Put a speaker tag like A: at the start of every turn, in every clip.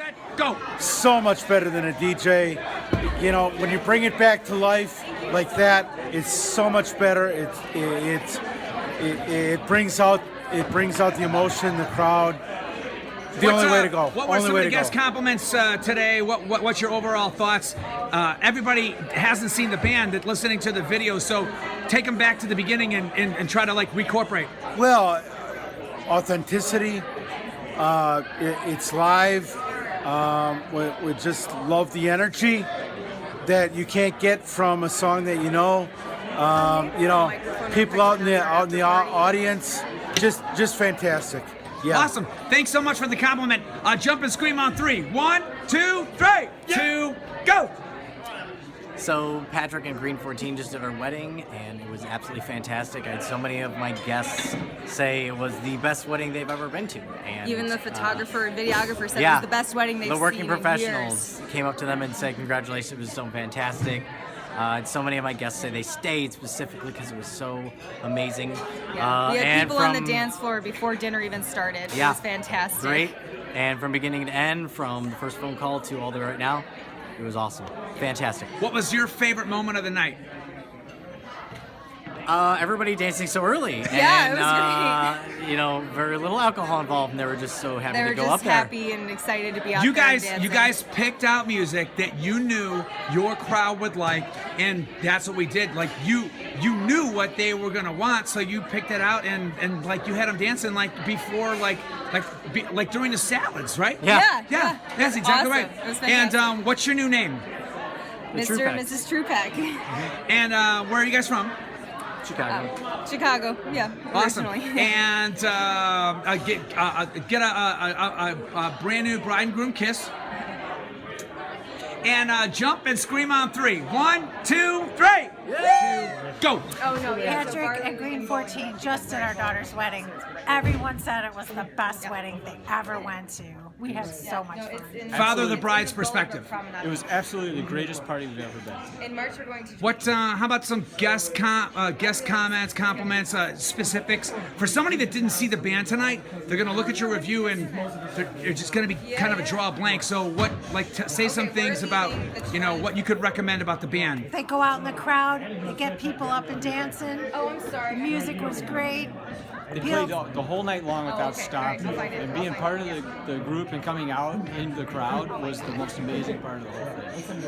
A: set, go.
B: So much better than a DJ. You know, when you bring it back to life like that, it's so much better. It brings out the emotion, the crowd. The only way to go.
A: What were some of the guest compliments today? What's your overall thoughts? Everybody hasn't seen the band that's listening to the video, so take them back to the beginning and try to like reincorporate.
B: Well, authenticity. It's live. We just love the energy that you can't get from a song that you know. People out in the audience, just fantastic. Yeah.
A: Awesome. Thanks so much for the compliment. Jump and scream on 3. 1, 2, 3. 2, go.
C: So Patrick and Green 14 just did our wedding, and it was absolutely fantastic. I had so many of my guests say it was the best wedding they've ever been to. And
D: even the photographer and videographer said it was the best wedding they've seen in years.
C: The working professionals came up to them and said congratulations, it was so fantastic. So many of my guests say they stayed specifically because it was so amazing.
D: Yeah. We had people on the dance floor before dinner even started.
C: Yeah,
D: it was fantastic.
C: Great. And from beginning to end, from the first phone call to all the way right now, it was awesome. Fantastic.
A: What was your favorite moment of the night?
C: Everybody dancing so early.
D: Yeah,
C: and,
D: it was
C: great. Very little alcohol involved, and they were just so happy to go up there.
D: They were just happy and excited to be out
A: You
D: there
A: guys,
D: dancing.
A: you guys picked out music that you knew your crowd would like, and that's what we did. Like you knew what they were gonna want, so you picked it out, and like you had them dancing like before, like during the salads, right?
D: Yeah.
A: That's exactly
D: awesome.
A: right.
D: It was fantastic.
A: And what's your new name?
D: Mr. and Mrs. Trupack.
A: And where are you guys from?
C: Chicago.
D: Yeah.
A: Awesome.
D: Originally.
A: And get a brand new bride and groom kiss. And jump and scream on 3. 1, 2, 3. Go.
D: Oh no,
E: Patrick and Green 14 just did our daughter's wedding. Everyone said it was the best wedding they ever went to. We had so much fun.
A: Father of the bride's perspective.
F: It was absolutely the greatest party we've ever been to.
D: In March we're going to.
A: What? How about some guest comments, compliments, specifics for somebody that didn't see the band tonight? They're gonna look at your review and they're just gonna be kind of a draw blank. So what? Say some things about what you could recommend about the band.
E: They go out in the crowd, they get people up and dancing.
D: Oh, I'm sorry.
E: The music was great.
F: They played the whole night long without stopping. And being part of the group and coming out into the crowd was the most amazing part of the whole thing.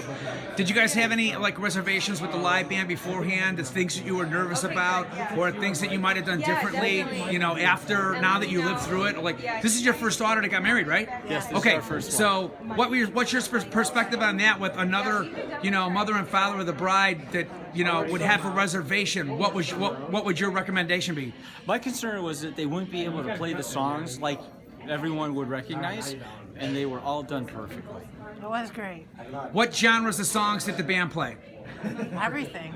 A: Did you guys have any reservations with the live band beforehand? It's things that you were nervous about, or things that you might have done differently? After now that you lived through it. This is your first daughter that got married, right?
F: Yes. This
A: Okay.
F: is our first
A: So what's your perspective on that? With another, mother and father of the bride that would have a reservation. What would your recommendation be?
F: My concern was that they wouldn't be able to play the songs like everyone would recognize, and they were all done perfectly.
E: It was great.
A: What genres of songs did the band play?
E: Everything.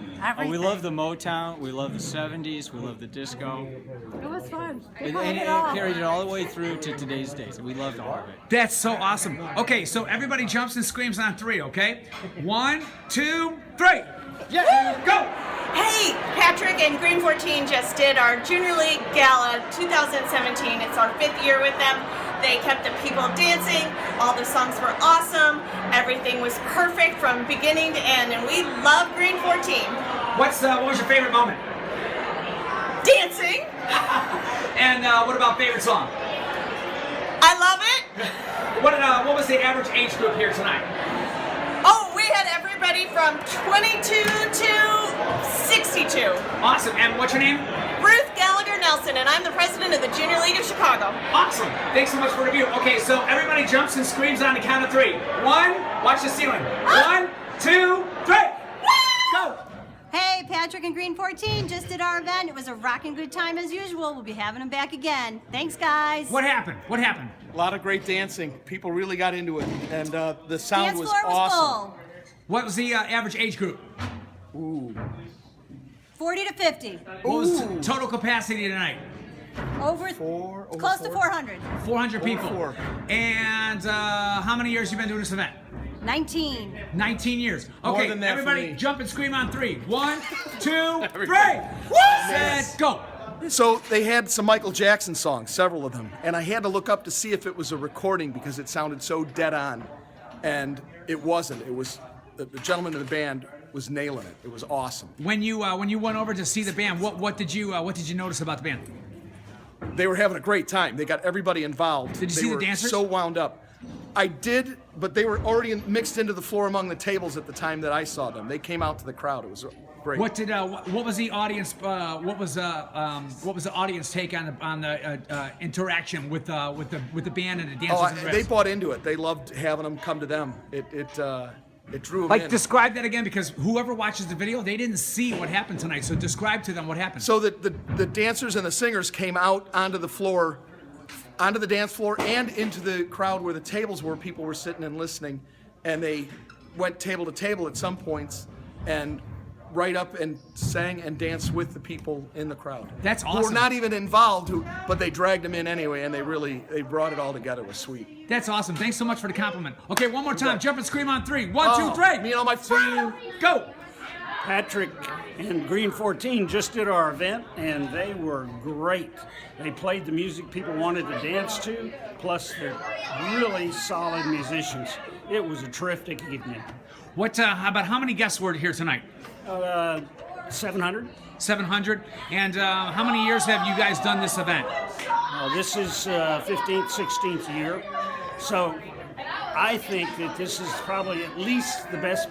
F: We love the Motown, we love the 70s, we love the disco.
E: It was fun. They
F: And
E: played
F: it
E: it all.
F: carried it all the way through to today's days. We loved all of it.
A: That's so awesome. Okay, so everybody jumps and screams on 3, okay? 1, 2, 3. Yeah. Go.
G: Hey, Patrick and Green 14 just did our Junior League Gala 2017. It's our 5th year with them. They kept the people dancing. All the songs were awesome. Everything was perfect from beginning to end, and we love Green 14.
A: What was your favorite moment?
G: Dancing.
A: And what about favorite song?
G: I love it.
A: What was the average age group here tonight?
G: Oh, we had everybody from 22 to 62.
A: Awesome. And what's your name?
G: Ruth Gallagher Nelson, and I'm the president of the Junior League of Chicago.
A: Awesome. Thanks so much for the review. Okay, so everybody jumps and screams on the count of 3. 1, watch the ceiling. 1, 2, 3. Go.
H: Hey, Patrick and Green 14 just did our event. It was a rocking good time as usual. We'll be having them back again. Thanks, guys.
A: What happened?
I: A lot of great dancing. People really got into it, and the sound
H: Dance
I: was
H: floor was
I: awesome.
H: full.
A: What was the average age group?
H: 40 to 50.
A: What was the total capacity tonight?
H: Close to 400.
A: 400 people.
I: 4.
A: And how many years you been doing this event?
H: 19.
A: 19 years.
I: More
A: Okay,
I: than that for
A: everybody
I: me.
A: jump and scream on 3. 1, 2, 3.
I: Everybody.
A: Set, go.
I: So they had some Michael Jackson songs, several of them, and I had to look up to see if it was a recording because it sounded so dead on, and it wasn't. It was the gentleman in the band was nailing it. It was awesome.
A: When you went over to see the band, what did you notice about the band?
I: They were having a great time. They got everybody involved.
A: Did you
I: They
A: see the
I: were
A: dancers?
I: So wound up. I did, but they were already mixed into the floor among the tables at the time that I saw them. They came out to the crowd. It was great.
A: What was the audience? What was the audience take on the interaction with the band and the dancers?
I: Oh,
A: and the
I: they
A: rest?
I: bought into it. They loved having them come to them. It drew them
A: Like,
I: in.
A: describe that again, because whoever watches the video, they didn't see what happened tonight. So describe to them what happened.
I: So the dancers and the singers came out onto the floor, onto the dance floor, and into the crowd where the tables were. People were sitting and listening, and they went table to table at some points, and right up and sang and danced with the people in the crowd.
A: That's
I: Who were
A: awesome.
I: not even involved, but they dragged them in anyway, and they brought it all together. It was sweet.
A: That's awesome. Thanks so much for the compliment. Okay, one more time.
I: bet.
A: Jump and scream on 3. 1, 2, 3.
I: Me and all my friends.
A: Go.
J: Patrick and Green 14 just did our event, and they were great. They played the music people wanted to dance to, plus they're really solid musicians. It was a terrific evening.
A: What? About how many guests were here tonight?
J: 700.
A: 700. And how many years have you guys done this event?
J: This is 15th, 16th year. So I think that this is probably at least the best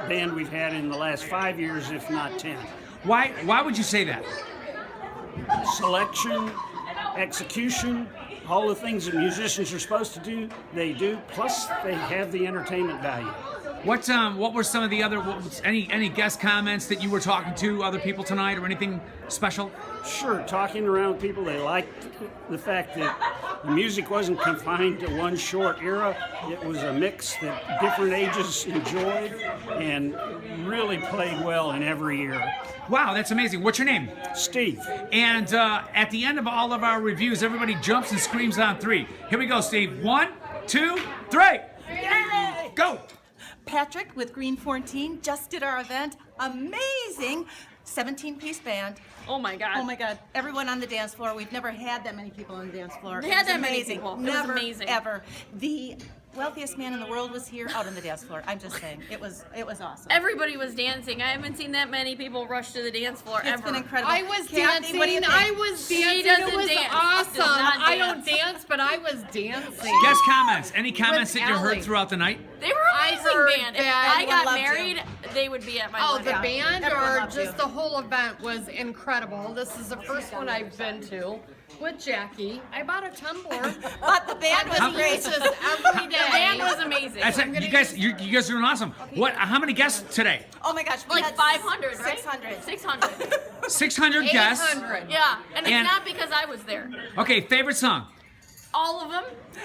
J: band we've had in the last 5 years, if not 10.
A: Why would you say that?
J: Selection, execution, all the things that musicians are supposed to do, they do. Plus, they have the entertainment value.
A: What were some of the other any guest comments that you were talking to other people tonight, or anything special?
J: Sure, talking around with people, they liked the fact that the music wasn't confined to one short era. It was a mix that different ages enjoyed and really played well in every era.
A: Wow, that's amazing. What's your name?
J: Steve.
A: And at the end of all of our reviews, everybody jumps and screams on 3. Here we go, Steve. 1, 2, 3.
K: Yay!
A: Go.
K: Patrick with Green 14 just did our event. Amazing 17-piece band.
G: Oh my God.
K: Oh my God. Everyone on the dance floor. We've never had that many people on the dance floor.
G: We
K: It
G: had
K: was
G: that many
K: amazing.
G: people. It was
K: Never,
G: amazing.
K: ever. The wealthiest man in the world was here out on the dance floor. I'm just saying. It was awesome.
G: Everybody was dancing. I haven't seen that many people rush to the dance floor
K: It's
G: ever.
K: been incredible.
L: I was
K: Kathy, what do you
L: dancing.
K: think?
L: I was
G: She
L: dancing.
G: doesn't
L: It was
G: dance.
L: awesome.
G: Does not
L: I don't
G: dance.
L: dance, but I was dancing.
A: Guest comments. Any comments that you heard
L: Allie.
A: throughout the night?
G: They were
L: I
G: amazing
L: heard
G: band. If
L: that.
G: I got
K: Everyone loved
G: married, they would be at my
L: Oh,
G: wedding.
L: the band
K: Everyone
L: or
K: loved
L: just
K: you.
L: the whole event was incredible. This is the first one I've been to with Jackie. I bought a tumbler.
K: But the band was
L: I
K: great.
L: use this every day.
G: The band was amazing.
A: That's it. You guys are doing awesome. What? How many guests today?
K: Oh my gosh. We
G: Like
K: had
G: 500, right?
K: 600.
G: 600.
A: 600 guests.
L: 800.
G: Yeah, and it's
A: And-
G: not because I was there.
A: Okay, favorite song.
G: All of them.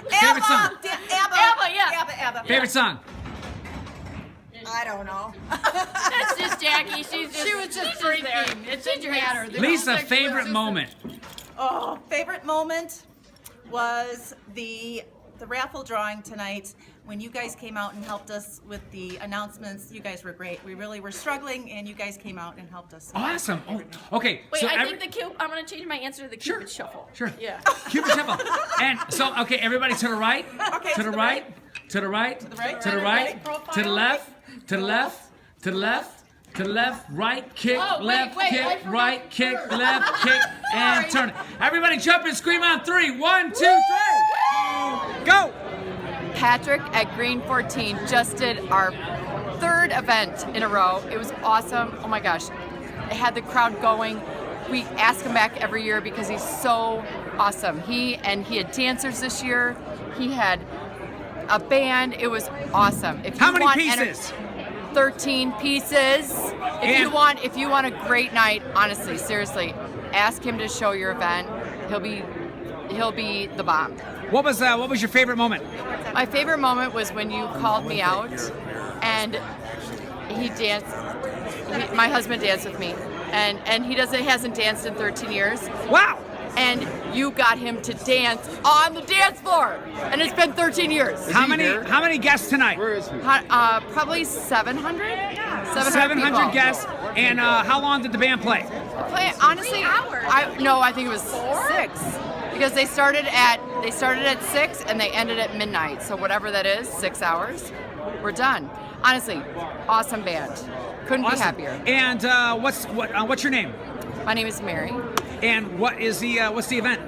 A: Favorite song.
K: Abba.
G: Abba, yeah.
K: Abba.
A: Favorite song.
K: I don't know.
G: That's just Jackie. She was just
L: freaking.
G: there.
L: It didn't matter. The
A: Lisa,
L: music
A: favorite
L: was just-
A: moment.
K: Oh, favorite moment was the raffle drawing tonight when you guys came out and helped us with the announcements. You guys were great. We really were struggling, and you guys came out and helped us.
A: Awesome. Oh, okay.
G: Wait,
A: so
G: I think I'm gonna change my answer to the Cupid Shuffle.
A: Sure.
G: Yeah.
A: Cupid shuffle. And so, okay, everybody to the right.
K: Okay,
A: To the right. To the right.
K: the right.
A: To the right. To the left. To the left. To the left. To the left, right, kick,
L: Oh, wait,
A: left,
L: wait, I
A: kick,
L: forgot.
A: right, kick, left, kick, and turn. Everybody jump and scream on 3. 1, 2, 3. Go!
M: Patrick at Green 14 just did our 3rd event in a row. It was awesome. Oh my gosh. It had the crowd going. We ask him back every year because he's so awesome. He had dancers this year. He had a band. It was awesome. If
A: How
M: you
A: many
M: want
A: pieces?
M: 13 pieces. If you want a great night, honestly, seriously, ask him to show your event. He'll be the bomb.
A: What was your favorite moment?
M: My favorite moment was when you called me out and he danced. My husband danced with me, and he hasn't danced in 13 years.
A: Wow!
M: And you got him to dance on the dance floor, and it's been 13 years.
A: How many guests tonight?
M: Probably 700.
A: 700
M: people.
A: guests. And how long did the band play?
M: Honestly, I think it was 6 because they started at 6 and they ended at midnight. So whatever that is, 6 hours, we're done. Honestly, awesome band. Couldn't be happier.
A: And what's your name?
M: My name is Mary.
A: And what's the event?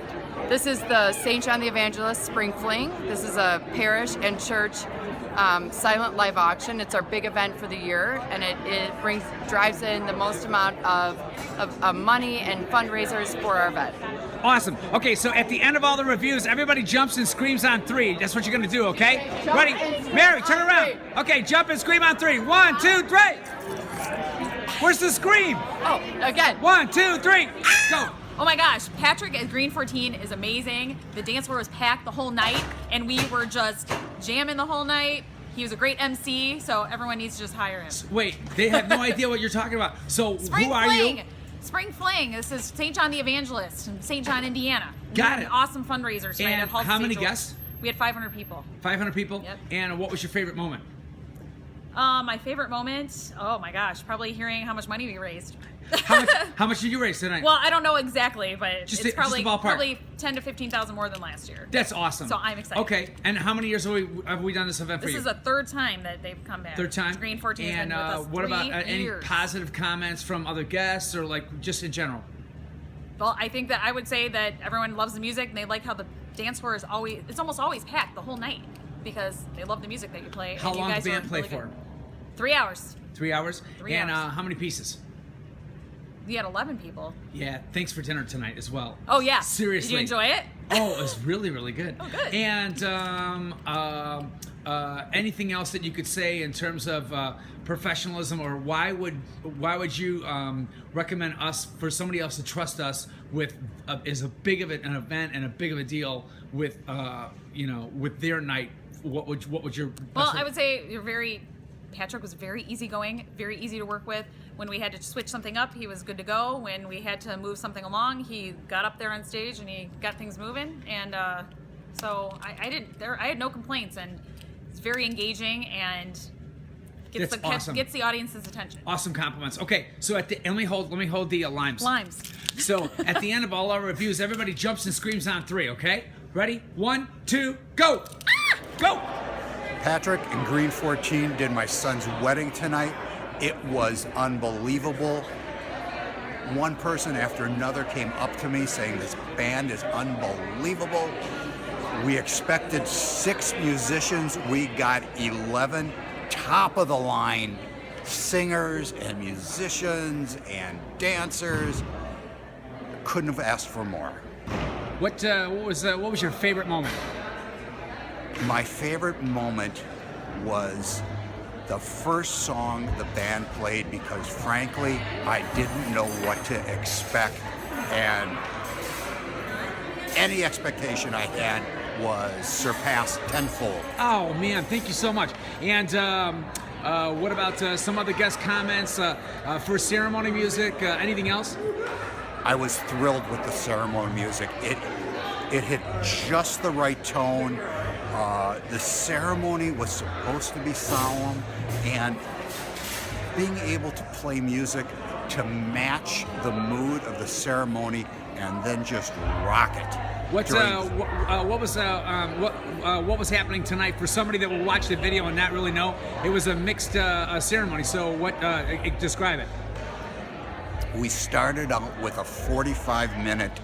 M: This is the St. John the Evangelist Spring Fling. This is a parish and church silent live auction. It's our big event for the year, and it drives in the most amount of money and fundraisers for our event.
A: Awesome. Okay, so at the end of all the reviews, everybody jumps and screams on 3. That's what you're gonna do, okay? Ready? Mary, turn around. Okay, jump and scream on 3. 1, 2, 3. Where's the scream?
M: Oh, again.
A: 1, 2, 3. Go.
N: Oh my gosh, Patrick at Green 14 is amazing. The dance floor was packed the whole night, and we were just jamming the whole night. He was a great MC, so everyone needs to just hire him.
A: Wait, they have no idea what you're talking about. So
N: Spring
A: who are
N: Fling.
A: you?
N: Spring Fling. This is St. John the Evangelist in St. John, Indiana.
A: Got
N: We had
A: it.
N: an awesome fundraiser tonight
A: And
N: at Halsey
A: how many
N: St. George.
A: guests?
N: We had 500 people.
A: 500 people?
N: Yep.
A: And what was your favorite moment?
N: My favorite moment, oh my gosh, probably hearing how much money we raised.
A: How much did you raise tonight?
N: Well, I don't know exactly, but
A: Just
N: it's
A: a ballpark.
N: probably 10 to 15,000 more than last year.
A: That's awesome.
N: So I'm excited.
A: Okay, and how many years have we done this event for
N: This
A: you?
N: is the third time that they've come back.
A: Third time?
N: Green 14 has
A: And
N: been with us
A: what about
N: 3
A: any
N: years.
A: positive comments from other guests or like just in general?
N: Well, I think that I would say that everyone loves the music and they like how the dance floor is it's almost always packed the whole night because they love the music that you play.
A: How
N: and you
A: long
N: guys
A: did the
N: were
A: band play
N: really
A: for?
N: good. 3 hours.
A: 3 hours?
N: 3
A: and
N: hours.
A: How many pieces?
N: We had 11 people.
A: Yeah, thanks for dinner tonight as well.
N: Oh yeah.
A: Seriously.
N: Did you enjoy it?
A: Oh, it was really, really good.
N: Oh, good.
A: And anything else that you could say in terms of professionalism, or why would you recommend us for somebody else to trust us with as a big of an event and a big of a deal with with their night? What would your
N: Well, I would say Patrick was very easygoing, very easy to work with. When we had to switch something up, he was good to go. When we had to move something along, he got up there on stage and he got things moving. And so I had no complaints, and it's very engaging and gets the audience's attention.
A: Awesome compliments. Okay, so let me hold the limes.
N: Limes.
A: So at the end of all our reviews, everybody jumps and screams on 3. Okay, ready? 1, 2, go! Ah! Go!
O: Patrick and Green 14 did my son's wedding tonight. It was unbelievable. One person after another came up to me saying this band is unbelievable. We expected 6 musicians. We got 11 top of the line singers and musicians and dancers. Couldn't have asked for more.
A: What was your favorite moment?
O: My favorite moment was the first song the band played, because frankly, I didn't know what to expect, and any expectation I had was surpassed tenfold.
A: Oh man, thank you so much. And what about some other guest comments for ceremony music? Anything else?
O: I was thrilled with the ceremony music. It hit just the right tone. The ceremony was supposed to be solemn, and being able to play music to match the mood of the ceremony and then just rock it.
A: What was happening tonight for somebody that will watch the video and not really know? It was a mixed ceremony. So describe it.
O: We started out with a 45-minute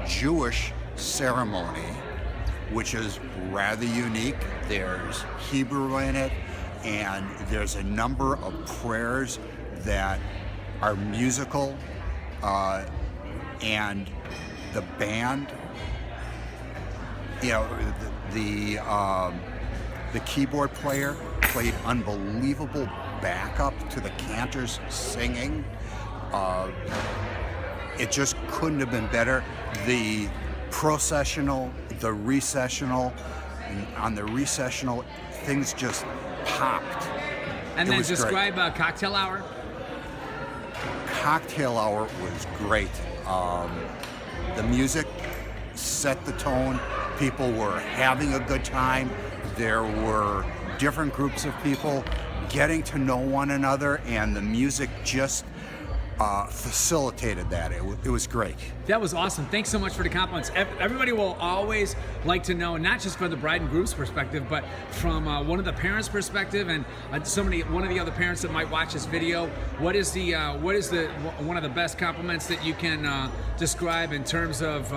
O: Jewish ceremony, which is rather unique. There's Hebrew in it, and there's a number of prayers that are musical, and the band, the keyboard player played unbelievable backup to the cantors singing. It just couldn't have been better. The processional, the recessional, on the recessional, things just popped.
A: And then describe cocktail hour.
O: Cocktail hour was great. The music set the tone. People were having a good time. There were different groups of people getting to know one another, and the music just facilitated that. It was great.
A: That was awesome. Thanks so much for the compliments. Everybody will always like to know, not just from the bride and groom's perspective, but from one of the parents' perspective, and one of the other parents that might watch this video. What is one of the best compliments that you can describe in terms of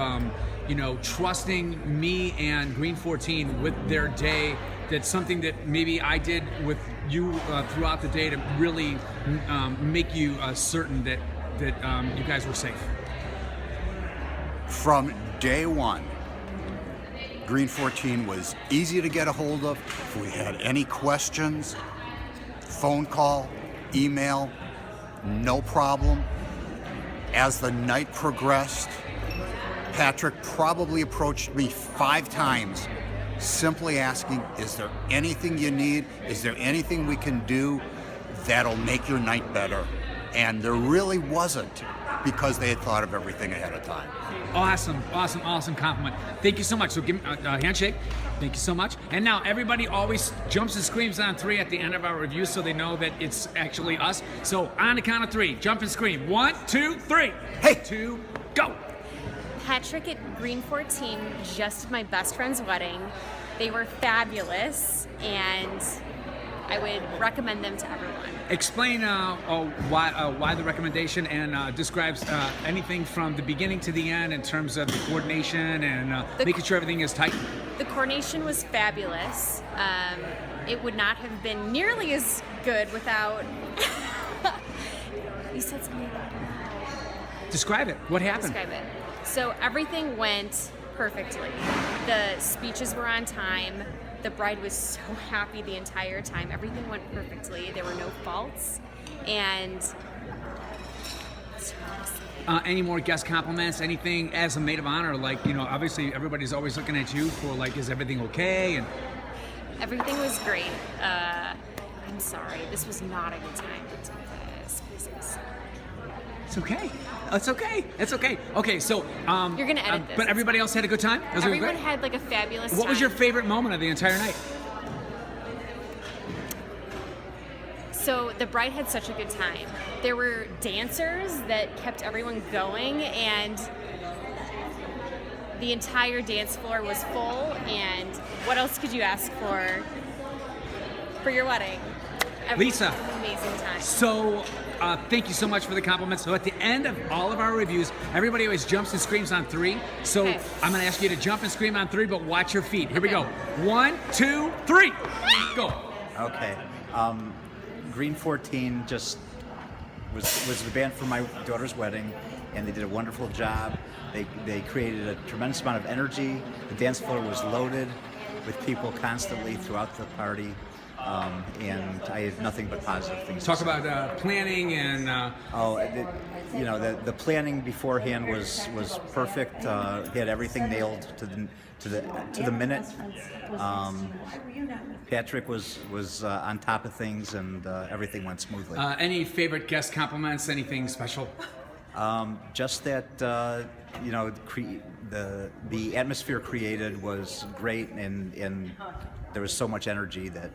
A: trusting me and Green 14 with their day? That's something that maybe I did with you throughout the day to really make you certain that you guys were safe.
O: From day one, Green 14 was easy to get a hold of. If we had any questions, phone call, email, no problem. As the night progressed, Patrick probably approached me 5 times, simply asking, is there anything you need? Is there anything we can do that'll make your night better? And there really wasn't, because they had thought of everything ahead of time.
A: Awesome compliment. Thank you so much. So give me a handshake. Thank you so much. And now everybody always jumps and screams on 3 at the end of our review, so they know that it's actually us. So on the count of 3, jump and scream. 1, 2, 3. Hey, 2, go.
P: Patrick at Green 14 just did my best friend's wedding. They were fabulous, and I would recommend them to everyone.
A: Explain why the recommendation, and describes anything from the beginning to the end in terms of the coordination and making sure everything is tight.
P: The coordination was fabulous. It would not have been nearly as good without... You said something about it.
A: Describe it. What happened?
P: Describe it. So everything went perfectly. The speeches were on time. The bride was so happy the entire time. Everything went perfectly. There were no faults. And
A: any more guest compliments? Anything as a maid of honor? Obviously everybody's always looking at you for is everything okay? And
P: everything was great. I'm sorry. This was not a good time to do this.
A: It's okay. It's okay. It's okay. Okay, so
P: you're gonna edit this.
A: But everybody else had a good time?
P: Everyone had a fabulous time.
A: What was your favorite moment of the entire night?
P: So the bride had such a good time. There were dancers that kept everyone going, and the entire dance floor was full. And what else could you ask for your wedding?
A: Lisa.
P: Had an amazing time.
A: So, thank you so much for the compliments. So at the end of all of our reviews, everybody always jumps and screams on 3. So
P: Okay.
A: I'm going to ask you to jump and scream on 3, but watch your feet. Here we go. 1, 2, 3. Go.
Q: Okay. Green 14 just was the band for my daughter's wedding, and they did a wonderful job. They created a tremendous amount of energy. The dance floor was loaded with people constantly throughout the party. And I have nothing but positive things
A: Talk
Q: to say.
A: about planning and...
Q: the planning beforehand was perfect. He had everything nailed to the minute. Patrick was on top of things, and everything went smoothly.
A: Any favorite guest compliments? Anything special?
Q: Just that the atmosphere created was great, and there was so much energy that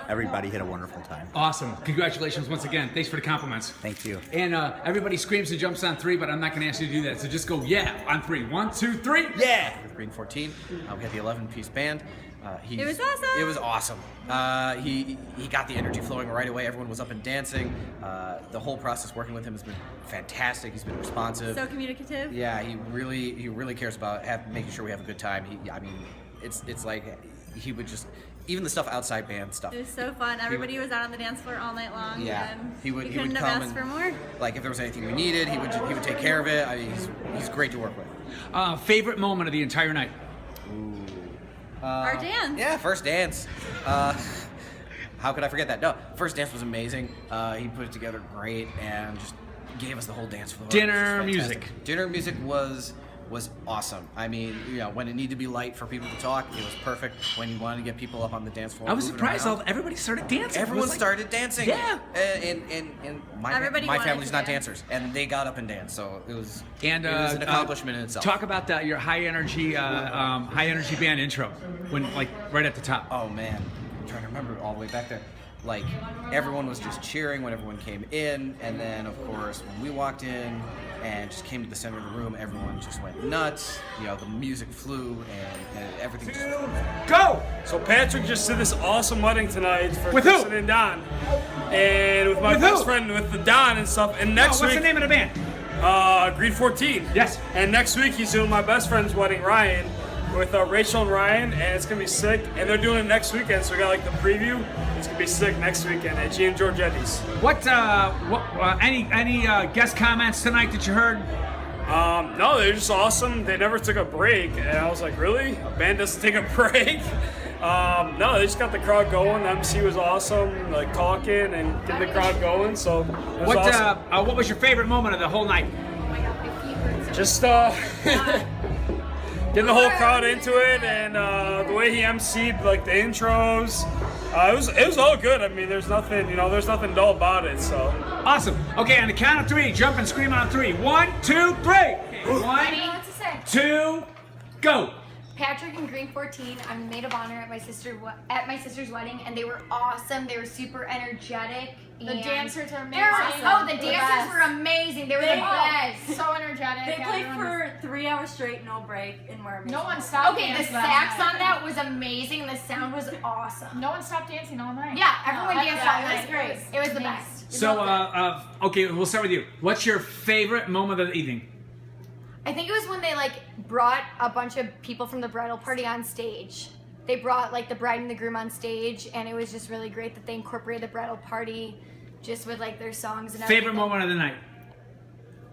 Q: everybody had a wonderful time.
A: Awesome. Congratulations once again. Thanks for the compliments.
Q: Thank you.
A: And everybody screams and jumps on 3, but I'm not going to ask you to do that. So just go, yeah, on 3. 1, 2, 3, yeah!
R: With Green 14, we had the 11-piece band.
P: It was awesome.
R: It was awesome. He got the energy flowing right away. Everyone was up and dancing. The whole process working with him has been fantastic. He's been responsive.
P: So communicative.
R: Yeah, he really cares about making sure we have a good time. It's like he would just, even the stuff outside band stuff.
P: It was so fun. Everybody was out on the dance floor all night long.
R: Yeah,
P: and
R: he would
P: couldn't
R: come
P: have asked for more.
R: Like if there was anything we needed, he would take care of it. He's great to work with.
A: Favorite moment of the entire night?
P: Our dance.
R: Yeah, first dance. How could I forget that? No, first dance was amazing. He put it together great and just gave us the whole dance floor.
A: Dinner music.
R: Dinner music was awesome. When it needed to be light for people to talk, it was perfect. When you wanted to get people up on the dance floor,
A: I was
R: moving
A: surprised
R: around,
A: everybody started dancing.
R: Everyone started dancing.
A: Yeah.
R: And my
P: Everybody wanted
R: family's
P: to
R: not
P: dance.
R: dancers, and they got up and danced. So it was
A: And
R: it was an accomplishment in itself.
A: Talk about your high energy band intro, when right at the top.
R: Oh man, I'm trying to remember all the way back there. like everyone was just cheering when everyone came in, and then of course when we walked in and just came to the center of the room, everyone just went nuts. You know, the music flew and everything just
S: Go! So Patrick just did this awesome wedding tonight for
A: With who?
S: Kristen and Don. And with my
A: With
S: best
A: who?
S: friend, with the Don and stuff. And next
A: what's
S: week,
A: the name of the band?
S: Green 14.
A: Yes.
S: And next week he's doing my best friend's wedding, Ryan, with Rachel and Ryan, and it's gonna be sick. And they're doing it next weekend, so we got like the preview. It's gonna be sick next weekend at G and Giorgetti's.
A: Any guest comments tonight that you heard?
S: No, they're just awesome. They never took a break, and I was like, really? A band doesn't take a break? No, they just got the crowd going. The MC was awesome, like talking and getting the crowd going. So it was awesome.
A: What was your favorite moment of the whole night?
S: Just getting the whole crowd into it, and the way he emceed like the intros. It was all good. I mean, there's nothing dull about it. So
A: awesome. Okay, on the count of 3, jump and scream on 3. 1, 2, 3. 1, 2, go.
T: Patrick and Green 14. I'm the maid of honor at my sister's wedding, and they were awesome. They were super energetic.
L: The
T: and
L: dancers are
T: they were-
L: amazing.
T: Oh, the
L: The
T: dancers
L: best.
T: were amazing. They were the best.
L: So energetic.
U: They played
L: Everyone
U: for 3 hours straight, no break, and were amazing.
L: No one stopped
T: Okay, the
L: dancing.
T: sax on that was amazing. The sound was awesome.
L: No one stopped dancing all night.
T: Yeah, everyone
L: No,
T: danced
L: yeah,
T: all
L: it
T: night.
L: was great.
T: It was the best.
A: So, okay, we'll start with you. What's your favorite moment of the evening?
T: I think it was when they brought a bunch of people from the bridal party on stage. They brought the bride and the groom on stage, and it was just really great that they incorporated the bridal party just with their songs and everything.
A: Favorite moment of the night?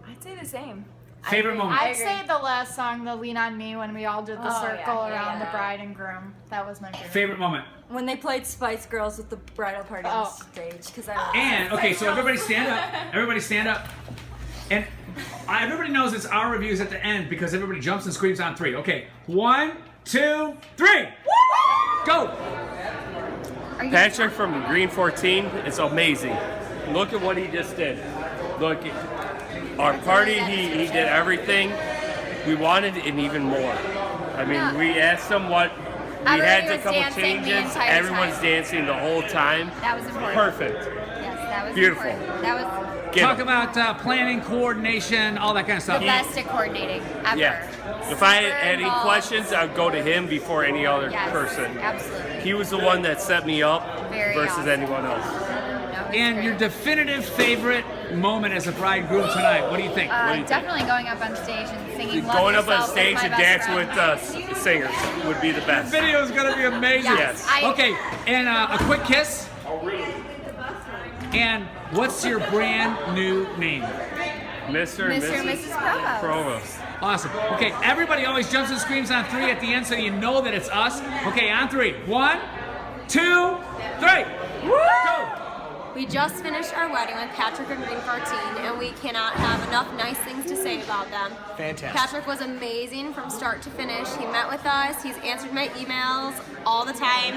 U: I'd say the same.
A: Favorite moment?
L: I'd say the last song, the Lean On Me, when we all did the
U: Oh,
L: circle
U: yeah,
L: around
U: yeah.
L: the bride and groom. That was my favorite.
A: Favorite moment?
U: When they played Spice Girls with the bridal party on stage, because I
A: And, okay, so everybody stand up. Everybody stand up. And everybody knows it's our reviews at the end because everybody jumps and screams on 3. Okay, 1, 2, 3. Go.
V: Patrick from Green 14, it's amazing. Look at what he just did. Look, our party, he did everything. We wanted and even more. I mean, we asked him what, we
T: Everybody
V: had a
T: was
V: couple
T: dancing the
V: changes.
T: entire
V: Everyone's
T: time.
V: dancing the whole time.
T: That was important.
V: Perfect.
T: Yes, that was
V: Beautiful.
T: important. That was
A: Talk about planning, coordination, all that kind of stuff.
T: the best at coordinating ever.
V: Yeah. If I had
T: Super
V: any
T: involved.
V: questions, I would go to him before any other
T: Yes,
V: person.
T: absolutely.
V: He was the one that set me up
T: Very
V: versus
T: awesome.
V: anyone else.
A: And your definitive favorite moment as a bride and groom tonight, what do you think?
V: What do you think?
D: Definitely going up on stage and singing Love
V: Going up on
D: Yourself with
V: stage
D: my
V: and
D: best
V: dancing
D: friend.
V: with singers would be the best.
A: The video is going to be amazing.
V: Yes.
A: Okay, and a quick kiss. And what's your brand new name?
V: Mr. and Mrs. Provost.
A: Awesome. Okay, everybody always jumps and screams on 3 at the end so you know that it's us. Okay, on 3. 1, 2, 3. Go!
W: We just finished our wedding with Patrick and Green 14, and we cannot have enough nice things to say about them.
C: Fantastic.
W: Patrick was amazing from start to finish. He met with us. He's answered my emails all the time,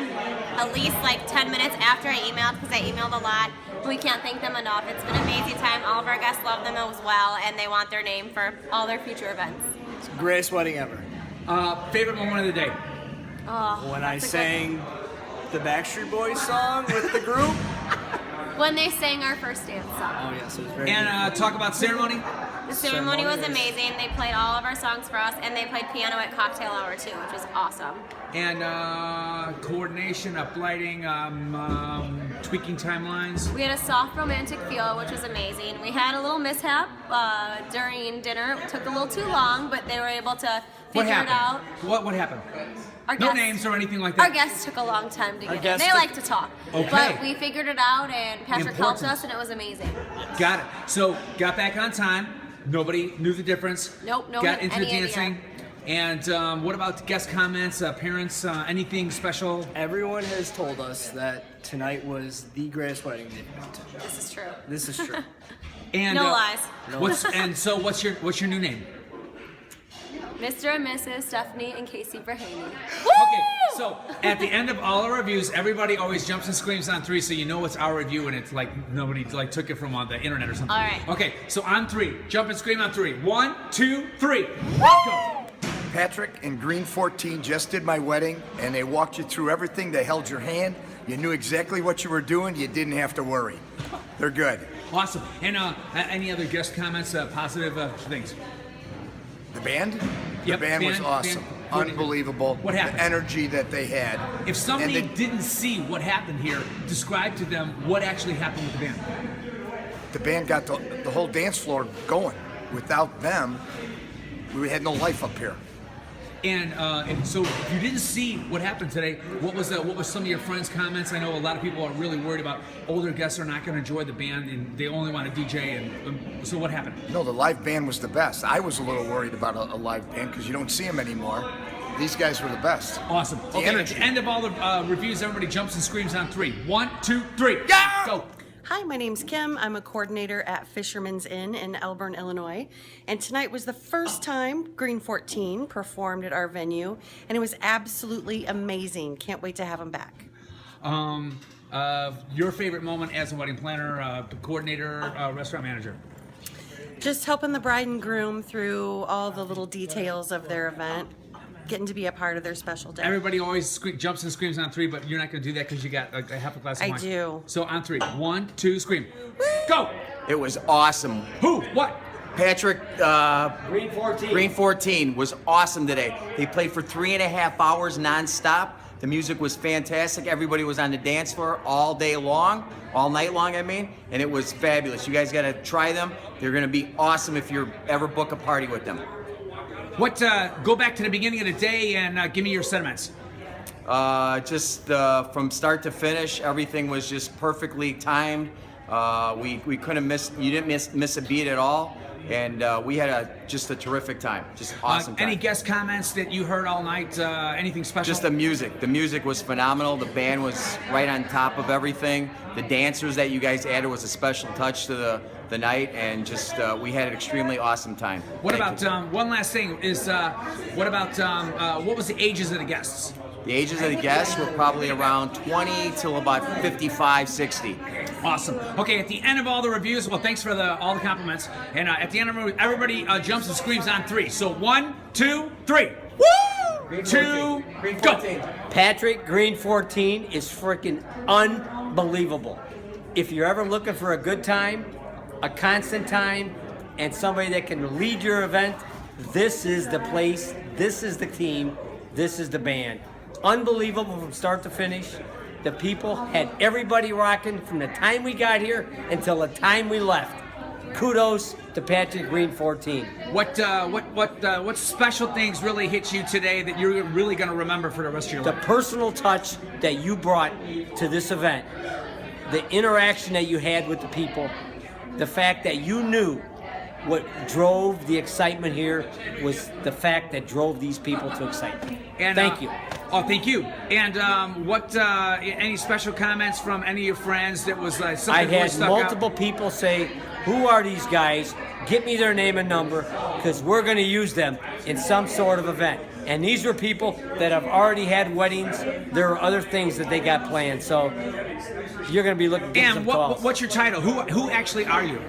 W: at least 10 minutes after I emailed, because I emailed a lot. We can't thank them enough. It's been an amazing time. All of our guests love them as well, and they want their name for all their future events.
C: It's the greatest wedding ever.
A: Favorite moment of the day?
W: Oh,
C: When I
W: that's a good-
C: sang the Backstreet Boys song with the group.
W: When they sang our first dance song.
C: Oh yes, it was very
A: And talk about ceremony.
W: The ceremony was amazing. They played all of our songs for us, and they played piano at cocktail hour too, which was awesome.
A: And coordination, uplighting, tweaking timelines.
W: We had a soft romantic feel, which was amazing. We had a little mishap during dinner. It took a little too long, but they were able to
A: What
W: figure it out.
A: happened? What happened?
W: Our
A: No
W: guests-
A: names or anything like that.
W: Our guests took a long time to
A: Our
W: get in.
A: guests
W: They
A: took-
W: like to talk.
A: Okay.
W: But we figured it out, and Patrick helped
A: Important.
W: us, and it was amazing.
A: Got it. So got back on time. Nobody knew the difference.
W: Nope, no
A: Got
W: one-
A: into the
W: any idea.
A: dancing. And what about guest comments, parents, anything special?
C: Everyone has told us that tonight was the greatest wedding they've been to.
W: This is true.
C: This is true.
A: And
W: No lies.
A: What's your new name?
W: Mr. and Mrs. Stephanie and Casey Brahaney.
A: Okay, so at the end of all our reviews, everybody always jumps and screams on 3, so you know it's our review and it's like nobody took it from on the internet or something.
W: All right.
A: Okay, so on 3, jump and scream on 3. 1, 2, 3. Go.
X: Patrick and Green 14 just did my wedding, and they walked you through everything. They held your hand.
B: You knew exactly what you were doing. You didn't have to worry. They're good.
A: Awesome. And any other guest comments, positive things?
B: The band?
A: Yep,
B: The band was
A: band-
B: awesome.
A: band-
B: Unbelievable.
A: What happened?
B: The energy that they had.
A: If somebody
B: And
A: didn't see what happened here, describe to them what actually happened with the band.
B: the band got the whole dance floor going. Without them, we had no life up here.
A: And so, if you didn't see what happened today, what was some of your friends' comments? I know a lot of people are really worried about older guests are not going to enjoy the band and they only want to DJ. And so, what happened?
B: No, the live band was the best. I was a little worried about a live band because you don't see them anymore. These guys were the best.
A: Awesome.
B: The
A: Okay,
B: energy.
A: at the end of all the reviews, everybody jumps and screams on 3. 1, 2, 3. Yeah! Go.
E: Hi, my name's Kim. I'm a coordinator at Fisherman's Inn in Elburn, Illinois. And tonight was the first time Green 14 performed at our venue, and it was absolutely amazing. Can't wait to have them back.
A: Your favorite moment as a wedding planner, coordinator, restaurant manager?
E: Just helping the bride and groom through all the little details of their event, getting to be a part of their special day.
A: Everybody always jumps and screams on 3, but you're not going to do that because you got like a half a glass of
E: I
A: wine.
E: do.
A: So on 3. 1, 2, scream. Go!
F: It was awesome.
A: Who? What?
F: Patrick, Green 14. Green 14 was awesome today. They played for 3.5 hours nonstop. The music was fantastic. Everybody was on the dance floor all day long, all night long, I mean, and it was fabulous. You guys got to try them. They're going to be awesome if you ever book a party with them.
A: Go back to the beginning of the day and give me your sentiments.
F: Just from start to finish, everything was just perfectly timed. We couldn't miss. You didn't miss a beat at all, and we had just a terrific time. Just awesome time.
A: Any guest comments that you heard all night? Anything special?
F: Just the music. The music was phenomenal. The band was right on top of everything. The dancers that you guys added was a special touch to the night, and just we had an extremely awesome time.
A: What
F: Thank
A: about
F: you.
A: one last thing? What was the ages of the guests?
F: The ages of the guests were probably around 20 till about 55, 60.
A: Awesome. Okay, at the end of all the reviews, well, thanks for all the compliments. And at the end of everybody jumps and screams on 3. So 1, 2, 3. Woo! 2, go.
X: Patrick, Green 14 is freaking unbelievable. If you're ever looking for a good time, a constant time, and somebody that can lead your event, this is the place, this is the team, this is the band. Unbelievable from start to finish. The people had everybody rocking from the time we got here until the time we left. Kudos to Patrick Green 14.
A: What special things really hit you today that you're really going to remember for the rest of your
X: The
A: life?
X: personal touch that you brought to this event, the interaction that you had with the people, the fact that you knew what drove the excitement here was the fact that drove these people to excitement.
A: And,
X: Thank you.
A: Oh, thank you. And any special comments from any of your friends that was something
X: I
A: that really
X: had
A: stuck
X: multiple people say, "Who are these guys? Get me their name and number, because we're going to use them in some sort of event." And these were people that have already had weddings. There are other things that they got planned. So you're going to be looking at some
A: And
X: calls.
A: what's your title? Who actually are you?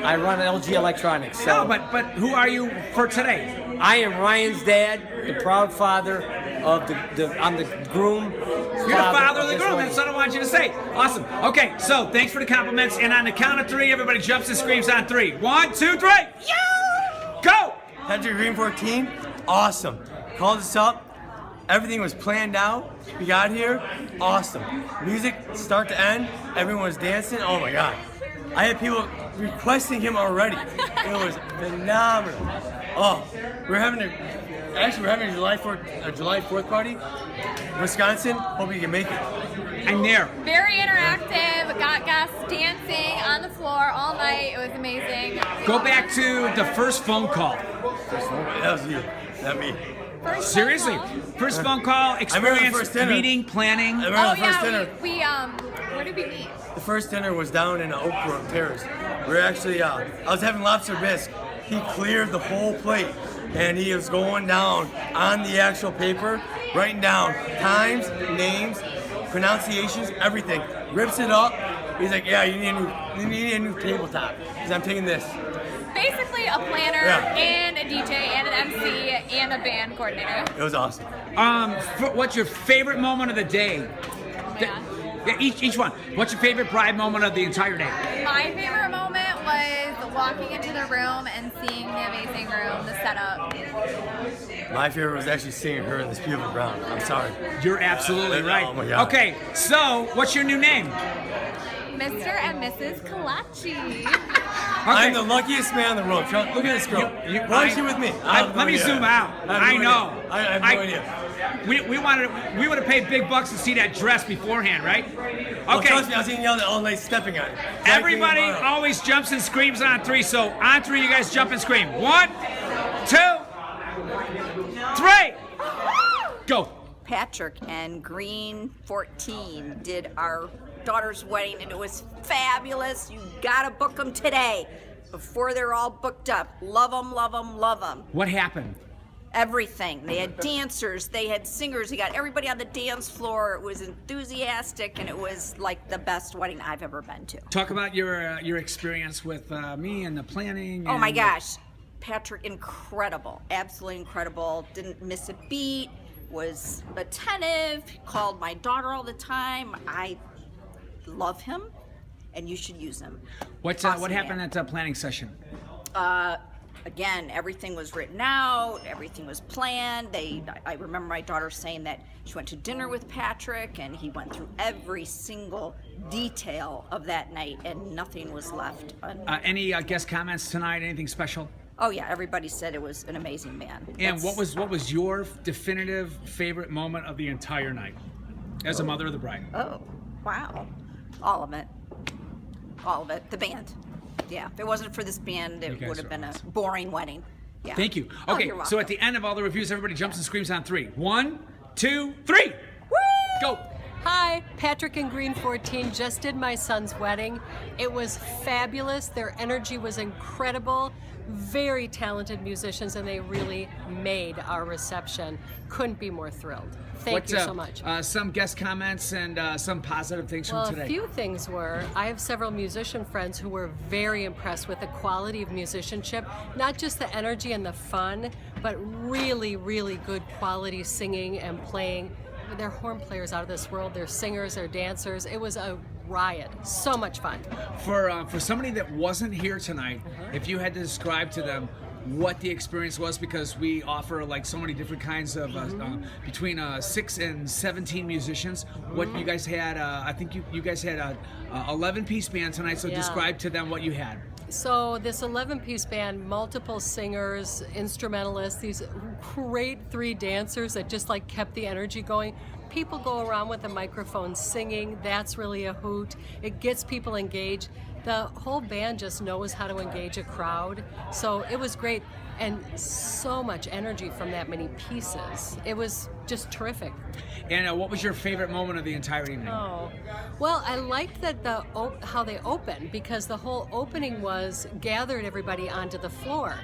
X: I run LG Electronics. So.
A: No, but who are you for today?
X: I am Ryan's dad, the proud father of I'm the groom.
A: You're the father of the groom. That's what I want you to say. Awesome. Okay, so thanks for the compliments. And on the count of 3, everybody jumps and screams on 3. 1, 2, 3. Yeah! Go!
Y: Patrick Green 14, awesome. Called us up. Everything was planned out. We got here, awesome. Music, start to end, everyone was dancing. Oh my God. I had people requesting him already. It was phenomenal. Oh, we're having a July 4th party. Wisconsin, hope you can make it.
A: I'm there.
Z: Very interactive, got guests dancing on the floor all night. It was amazing.
A: Go back to the first phone call.
Y: That was you, not me.
A: Seriously, first phone call, experience, meeting, planning.
Y: I remember the first
Z: yeah,
Y: dinner.
Z: we where did we meet?
Y: The first dinner was down in Oak Grove Terrace. We were actually, I was having lobster bisque. He cleared the whole plate, and he was going down on the actual paper, writing down times, names, pronunciations, everything. Rips it up. He's like, yeah, you need a new tabletop, because I'm taking this.
Z: Basically a planner and a DJ and an MC and a band coordinator.
Y: It was awesome.
A: What's your favorite moment of the day? Yeah, each one. What's your favorite bride moment of the entire day?
Z: My favorite moment was walking into the room and seeing the amazing room, the setup.
Y: My favorite was actually seeing her in this beautiful brown. I'm sorry.
A: You're absolutely right.
Y: Oh my God.
A: Okay, so what's your new name?
Z: Mr. and Mrs. Kalachi.
Y: I'm the luckiest man in the world. Look at this girl. Why don't you with me?
A: Let me zoom out. I know.
Y: I have no idea.
A: We would have paid big bucks to see that dress beforehand, right? Okay.
Y: Well, trust me, I was getting yelled at all night stepping on it.
A: Everybody always jumps and screams on 3. So on 3, you guys jump and scream. 1, 2, 3. Go.
G: Patrick and Green 14 did our daughter's wedding, and it was fabulous. You gotta book them today before they're all booked up. Love them, love them, love them.
A: What happened?
G: Everything. They had dancers, they had singers, they got everybody on the dance floor. It was enthusiastic, and it was like the best wedding I've ever been to.
A: Talk about your experience with me and the planning.
G: Oh my
A: and
G: gosh. Patrick, incredible. Absolutely incredible. Didn't miss a beat, was attentive, called my daughter all the time. I love him, and you should use him.
A: What
G: Awesome
A: happened
G: man.
A: at the planning session?
G: Again, everything was written out, everything was planned. I remember my daughter saying that she went to dinner with Patrick, and he went through every single detail of that night, and nothing was left.
A: Any guest comments tonight? Anything special?
G: Oh yeah, everybody said it was an amazing man.
A: And what was your definitive favorite moment of the entire night as a mother of the bride?
G: Oh, wow. All of it. All of it. The band. Yeah, if it wasn't for this band, it would have been a boring wedding. Yeah.
A: Thank you.
G: Oh,
A: Okay,
G: you're welcome.
A: so at the end of all the reviews, everybody jumps and screams on 3. 1, 2, 3.
G: Woo!
A: Go.
H: Hi, Patrick and Green 14 just did my son's wedding. It was fabulous. Their energy was incredible. Very talented musicians, and they really made our reception. Couldn't be more thrilled. Thank you so much.
A: Some guest comments and some positive things
H: Well,
A: from today.
H: a few things were, I have several musician friends who were very impressed with the quality of musicianship, not just the energy and the fun, but really, really good quality singing and playing. They're horn players out of this world. They're singers, they're dancers. It was a riot. So much fun.
A: For somebody that wasn't here tonight, if you had to describe to them what the experience was, because we offer like so many different kinds of between 6 and 17 musicians. What you guys had, I think you guys had a 11-piece band tonight. So
H: Yeah.
A: describe to them what you had.
H: So this 11-piece band, multiple singers, instrumentalists, these great 3 dancers that just like kept the energy going. People go around with a microphone singing. That's really a hoot. It gets people engaged. The whole band just knows how to engage a crowd. So it was great, and so much energy from that many pieces. It was just terrific.
A: And what was your favorite moment of the entire evening?
H: Oh, well, I liked that how they opened, because the whole opening was gathered everybody onto the floor.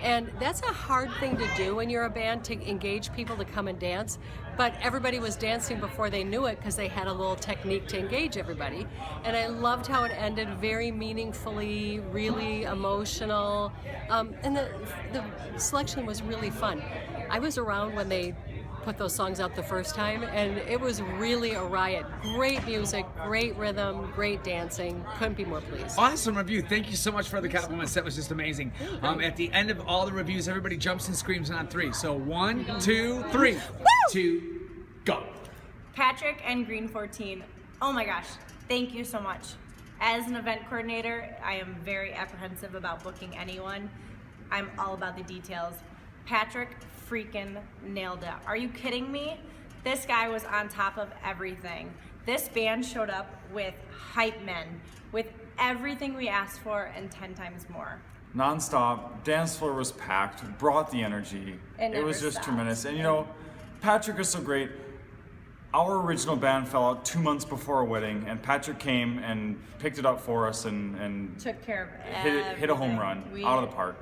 H: And that's a hard thing to do when you're a band, to engage people to come and dance. But everybody was dancing before they knew it, because they had a little technique to engage everybody. And I loved how it ended very meaningfully, really emotional. And the selection was really fun. I was around when they put those songs out the first time, and it was really a riot. Great music, great rhythm, great dancing. Couldn't be more pleased.
A: Awesome review. Thank you so much for the compliments. That was just amazing. At the end of all the reviews, everybody jumps and screams on 3. So 1, 2, 3. 2, go.
I: Patrick and Green 14. Oh my gosh, thank you so much. As an event coordinator, I am very apprehensive about booking anyone. I'm all about the details. Patrick freaking nailed it. Are you kidding me? This guy was on top of everything. This band showed up with hype men, with everything we asked for and 10 times more.
J: Non-stop, dance floor was packed, brought the energy. It was just tremendous. And you know, Patrick was so great. Our original band fell out 2 months before our wedding, and Patrick came and picked it up for us and
I: Took care of
J: hit a home run out of the park.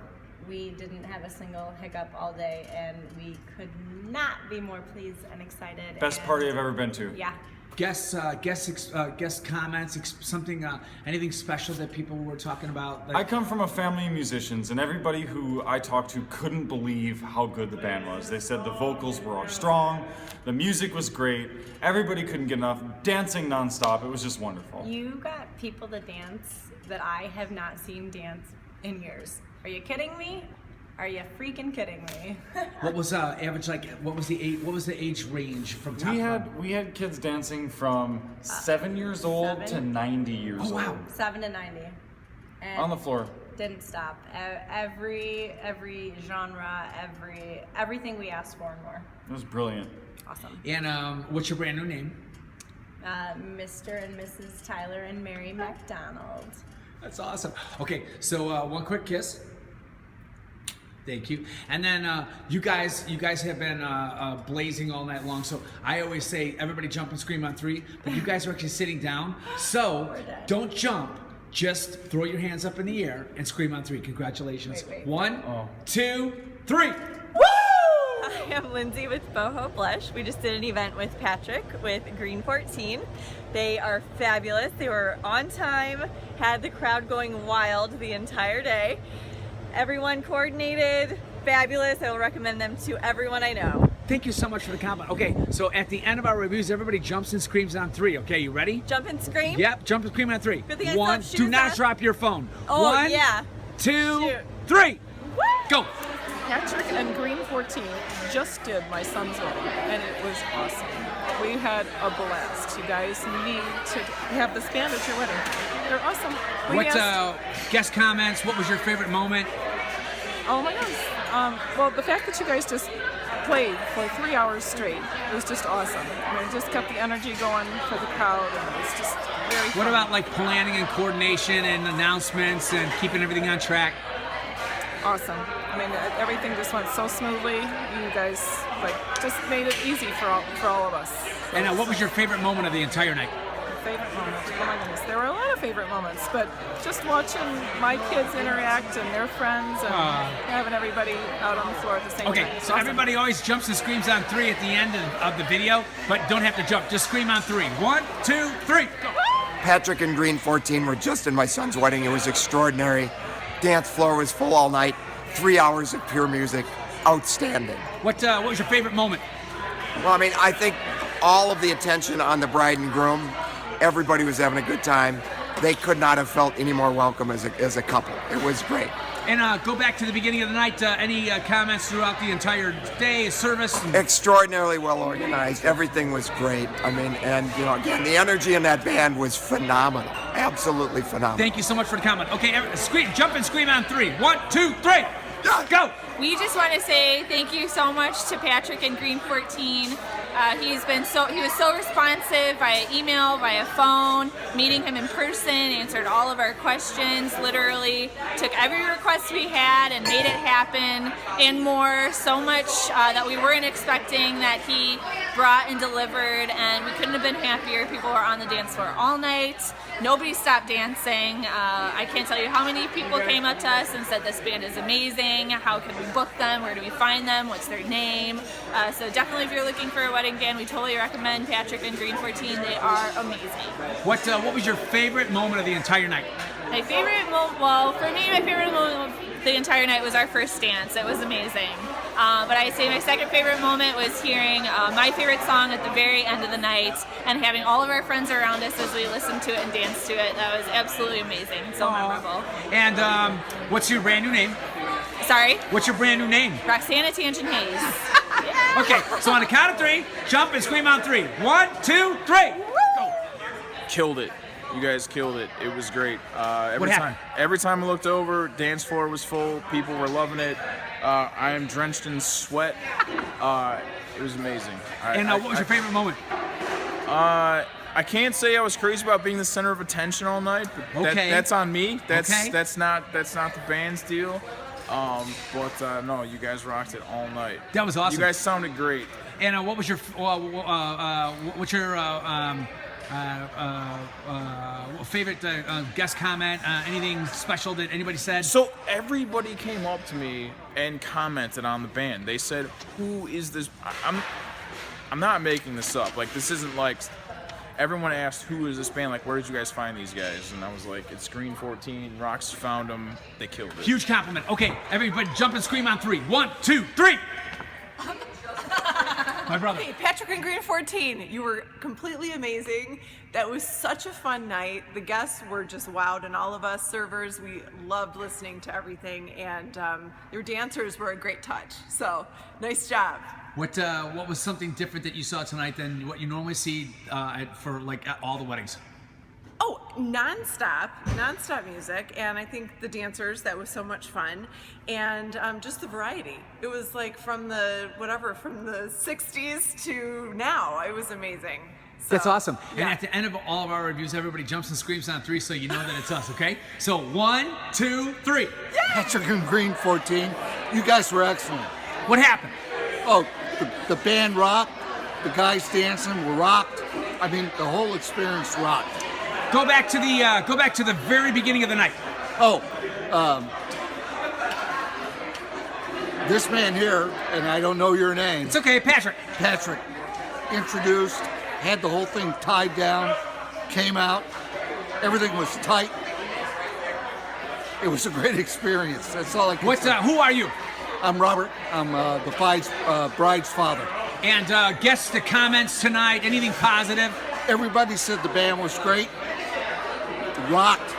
I: We didn't have a single hiccup all day, and we could not be more pleased and excited.
J: Best
I: and
J: party I've ever been to.
I: Yeah.
A: guest comments, something, anything special that people were talking about?
J: I come from a family of musicians, and everybody who I talked to couldn't believe how good the band was. They said the vocals were strong, the music was great, everybody couldn't get enough, dancing nonstop. It was just wonderful.
I: You got people to dance that I have not seen dance in years. Are you kidding me? Are you freaking kidding me?
A: What was average, like, what was the age range from top to bottom?
J: We had kids dancing from 7 years old to 90 years old.
A: Oh, wow.
I: 7 to 90. And
J: On the floor.
I: Didn't stop. Every genre, everything we asked for and more.
J: It was brilliant.
I: Awesome.
A: And what's your brand new name?
I: Mr. and Mrs. Tyler and Mary McDonald.
A: That's awesome. Okay, so one quick kiss. Thank you. And then you guys have been blazing all night long. So I always say everybody jump and scream on 3, but you guys are actually sitting down. So don't jump. Just throw your hands up in the air and scream on 3. Congratulations. 1, 2, 3.
K: I am Lindsay with Boho Blush. We just did an event with Patrick with Green 14. They are fabulous. They were on time, had the crowd going wild the entire day. Everyone coordinated, fabulous. I will recommend them to everyone I know.
A: Thank you so much for the compliment. Okay, so at the end of our reviews, everybody jumps and screams on 3. Okay, you ready?
K: Jump and scream?
A: Yep, jump and scream on 3.
K: Good thing I still
A: 1,
K: have shoes
A: do not
K: on.
A: drop your phone.
K: Oh,
A: 1,
K: yeah.
A: 2, 3. Go.
M: Patrick and Green 14 just did my son's wedding, and it was awesome. We had a blast. You guys need to have this band at your wedding. They're awesome.
A: Guest comments? What was your favorite moment?
M: Oh my gosh. Well, the fact that you guys just played for 3 hours straight, it was just awesome. I mean, it just kept the energy going for the crowd, and it was just very fun.
A: What about like planning and coordination and announcements and keeping everything on track?
M: Awesome. I mean, everything just went so smoothly. You guys just made it easy for all of us.
A: And what was your favorite moment of the entire night?
M: Favorite moment? Oh my goodness, there were a lot of favorite moments, but just watching my kids interact and their friends and having everybody out on the floor at the same time.
A: Okay, so everybody always jumps and screams on 3 at the end of the video, but don't have to jump. Just scream on 3. 1, 2, 3. Go.
B: Patrick and Green 14 were just in my son's wedding. It was extraordinary. Dance floor was full all night. 3 hours of pure music. Outstanding.
A: What was your favorite moment?
B: Well, I mean, I think all of the attention on the bride and groom, everybody was having a good time. They could not have felt any more welcome as a couple. It was great.
A: And go back to the beginning of the night. Any comments throughout the entire day, service?
B: Extraordinarily well organized. Everything was great. I mean, and again, the energy in that band was phenomenal. Absolutely phenomenal.
A: Thank you so much for the comment. Okay, jump and scream on 3. 1, 2, 3. Go.
Z: We just want to say thank you so much to Patrick and Green 14. He was so responsive via email, via phone, meeting him in person, answered all of our questions, literally took every request we had and made it happen and more, so much that we weren't expecting, that he brought and delivered, and we couldn't have been happier. People were on the dance floor all night. Nobody stopped dancing. I can't tell you how many people came up to us and said this band is amazing. How can we book them? Where do we find them? What's their name? So definitely if you're looking for a wedding band, we totally recommend Patrick and Green 14. They are amazing.
A: What was your favorite moment of the entire night?
Z: My favorite moment, well, for me, my favorite moment of the entire night was our first dance. It was amazing. But I'd say my second favorite moment was hearing my favorite song at the very end of the night and having all of our friends around us as we listened to it and danced to it. That was absolutely amazing. So memorable.
A: And what's your brand new name?
Z: Sorry?
A: What's your brand new name?
Z: Roxana Tangent Hayes.
A: Okay, so on the count of 3, jump and scream on 3. 1, 2, 3. Go.
N: Killed it. You guys killed it. It was great.
A: What happened?
N: Every time I looked over, dance floor was full. People were loving it. I am drenched in sweat. It was amazing.
A: What was your favorite moment?
N: I can't say I was crazy about being the center of attention all night, but that's on me. That's not the band's deal. But no, you guys rocked it all night.
A: That was awesome.
N: You guys sounded great.
A: And what was your favorite guest comment? Anything special that anybody said?
N: So everybody came up to me and commented on the band. They said, "Who is this?" I'm not making this up. Like, this isn't like everyone asked, who is this band? Like, where did you guys find these guys? And I was like, it's Green 14. Rocks found them. They killed it.
A: Huge compliment. Okay, everybody jump and scream on 3. 1, 2, 3. My brother.
L: Hey, Patrick and Green 14, you were completely amazing. That was such a fun night. The guests were just wowed, and all of us servers, we loved listening to everything, and your dancers were a great touch. So, nice job.
A: What was something different that you saw tonight than what you normally see at all the weddings?
L: Oh, non-stop music, and I think the dancers, that was so much fun, and just the variety. It was like from the 60s to now. It was amazing. So,
A: that's awesome.
L: Yeah.
A: And at the end of all of our reviews, everybody jumps and screams on 3 so you know that it's us, okay? So 1, 2, 3.
O: Yay! Patrick and Green 14, you guys were excellent.
A: What happened?
O: Oh, the band rocked, the guys dancing were rocked. I mean, the whole experience rocked.
A: Go back to the very beginning of the night.
O: Oh, this man here, and I don't know your name.
A: It's okay, Patrick.
O: Patrick, introduced, had the whole thing tied down, came out, everything was tight. It was a great experience. That's all I can say.
A: Who are you?
O: I'm Robert. I'm the bride's father.
A: And guess the comments tonight, anything positive?
O: Everybody said the band was great, rocked.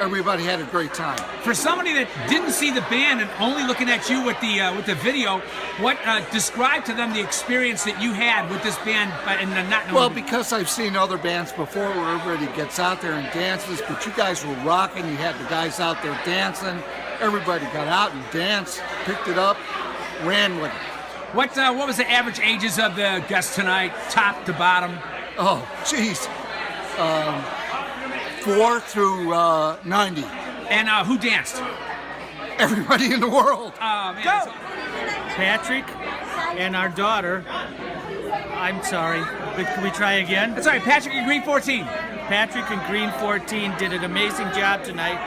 O: Everybody had a great time.
A: For somebody that didn't see the band and only looking at you with the video, what describe to them the experience that you had with this band and not knowing?
O: Well, because I've seen other bands before where everybody gets out there and dances, but you guys were rocking. You had the guys out there dancing. Everybody got out and danced, picked it up, ran with it.
A: What was the average ages of the guests tonight, top to bottom?
O: Oh, geez. 4 through 90.
A: And who danced?
O: Everybody in the world.
A: Oh, man.
P: Go! Patrick and our daughter. I'm sorry, but can we try again?
A: That's all right, Patrick and Green 14.
P: Patrick and Green 14 did an amazing job tonight.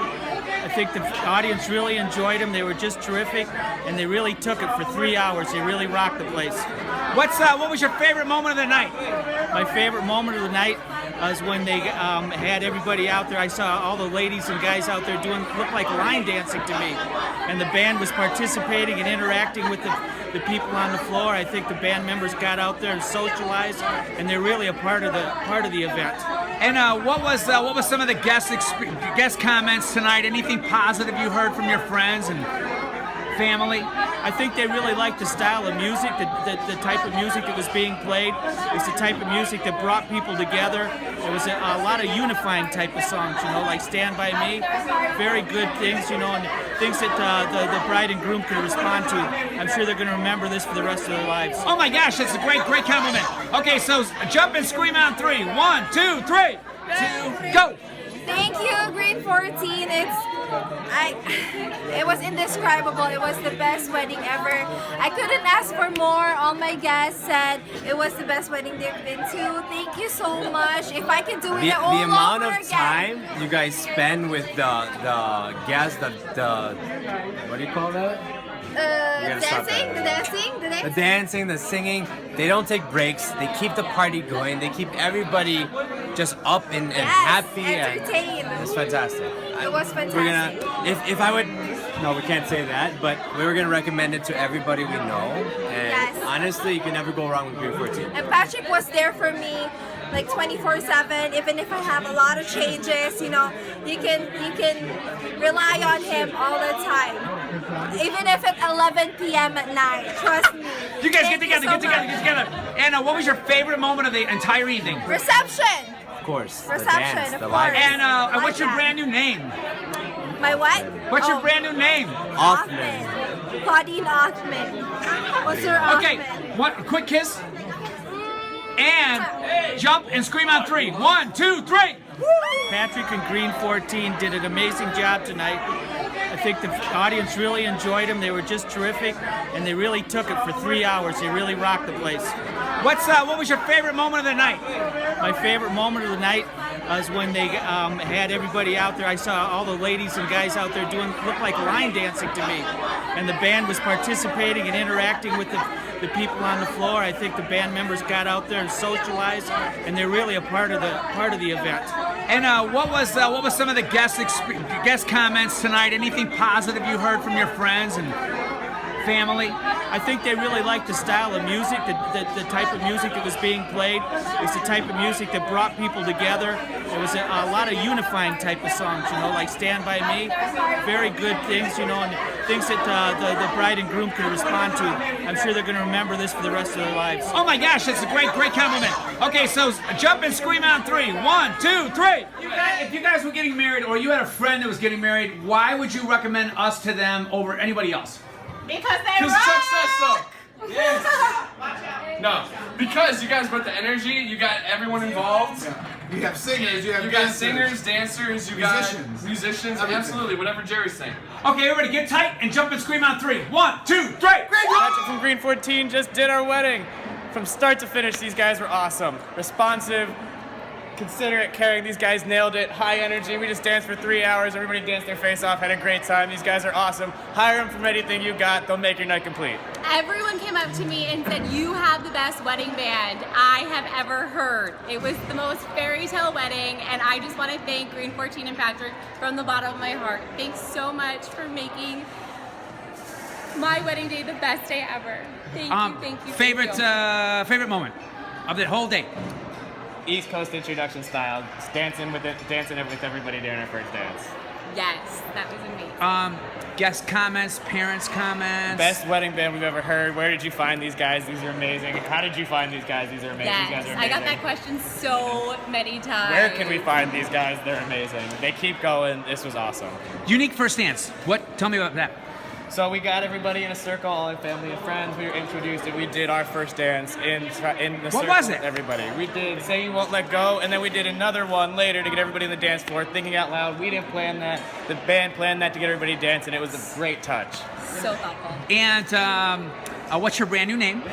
P: I think the audience really enjoyed them. They were just terrific, and they really took it for 3 hours. They really rocked the place.
A: What was your favorite moment of the night?
P: My favorite moment of the night was when they had everybody out there. I saw all the ladies and guys out there looked like line dancing to me, and the band was participating and interacting with the people on the floor. I think the band members got out there and socialized, and they're really a part of the event.
A: And what was some of the guest comments tonight? Anything positive you heard from your friends and family?
P: I think they really liked the style of music, the type of music that was being played. It's the type of music that brought people together. There was a lot of unifying type of songs, like Stand By Me. Very good things, and things that the bride and groom can respond to. I'm sure they're going to remember this for the rest of their lives.
A: Oh my gosh, that's a great compliment. Okay, so jump and scream on 3. 1, 2, 3. 2, go.
U: Thank you, Green 14. It was indescribable. It was the best wedding ever. I couldn't ask for more. All my guests said it was the best wedding they've been to. Thank you so much. If I can do it all
X: the amount
U: over
X: of time you guys spend with the guests, the what do you call that? The dancing, the singing. They don't take breaks. They keep the party going. They keep everybody just up and happy.
U: Entertained.
X: It's fantastic.
U: It was fantastic.
X: We're gonna, if I would, no, we can't say that, but we were gonna recommend it to everybody we know. And honestly, you can never go wrong with Green 14.
U: And Patrick was there for me, like 24/7. Even if I have a lot of changes, you can rely on him all the time. Even if it's 11 p.m. at night, trust me.
A: You guys get together. And what was your favorite moment of the entire evening?
U: Reception.
X: Of course.
U: Reception,
X: the dance,
U: of
X: the
U: course.
X: live.
A: And what's your brand new name?
U: My what?
A: What's your brand new name?
X: Othman.
U: Claudine Othman. What's your Othman?
A: Okay, a quick kiss. And jump and scream on 3. 1, 2, 3.
P: Patrick and Green 14 did an amazing job tonight. I think the audience really enjoyed them. They were just terrific, and they really took it for 3 hours. They really rocked the place.
A: What was your favorite moment of the night?
P: My favorite moment of the night was when they had everybody out there. I saw all the ladies and guys out there looked like line dancing to me, and the band was participating and interacting with the people on the floor. I think the band members got out there and socialized, and they're really a part of the event.
A: And what was some of the guest comments tonight? Anything positive you heard from your friends and family?
P: I think they really liked the style of music, the type of music that was being played. It's the type of music that brought people together. There was a lot of unifying type of songs, like Stand By Me. Very good things, and things that the bride and groom can respond to. I'm sure they're going to remember this for the rest of their lives.
A: Oh my gosh, that's a great compliment. Okay, so jump and scream on 3. 1, 2, 3. If you guys were getting married, or you had a friend that was getting married, why would you recommend us to them over anybody else?
D: Because they rock! Chuck says so. Yes. No, because you guys brought the energy. You got everyone involved.
Q: You have singers. You
D: got singers, dancers. You got musicians. Absolutely, whatever Jerry's saying.
A: Okay, everybody, get tight and jump and scream on 3. 1, 2, 3.
R: Patrick from Green 14 just did our wedding. From start to finish, these guys were awesome. Responsive, considerate, caring. These guys nailed it. High energy. We just danced for 3 hours. Everybody danced their face off. Had a great time. These guys are awesome. Hire them from anything you got. They'll make your night complete.
U: Everyone came up to me and said, "You have the best wedding band I have ever heard." It was the most fairy tale wedding, and I just want to thank Green 14 and Patrick from the bottom of my heart. Thanks so much for making my wedding day the best day ever. Thank you.
A: Favorite moment of the whole day?
R: East Coast introduction style, dancing with everybody during our first dance.
U: Yes, that was amazing.
A: Guest comments, parents' comments.
R: Best wedding band we've ever heard. Where did you find these guys? These are amazing. How did you find these guys? These are amazing.
U: Yes,
R: These guys are
U: I
R: amazing.
U: got that question so many times.
R: Where can we find these guys? They're amazing. They keep going. This was awesome.
A: Unique first dance. Tell me about that.
R: So we got everybody in a circle, all our family and friends. We were introduced and we did our first dance in the circle
A: was it?
R: with everybody. We did Say You Won't Let Go, and then we did another one later to get everybody on the dance floor, thinking out loud. We didn't plan that. The band planned that to get everybody dancing. It was a great touch.
U: So thoughtful.
A: And what's your brand new name?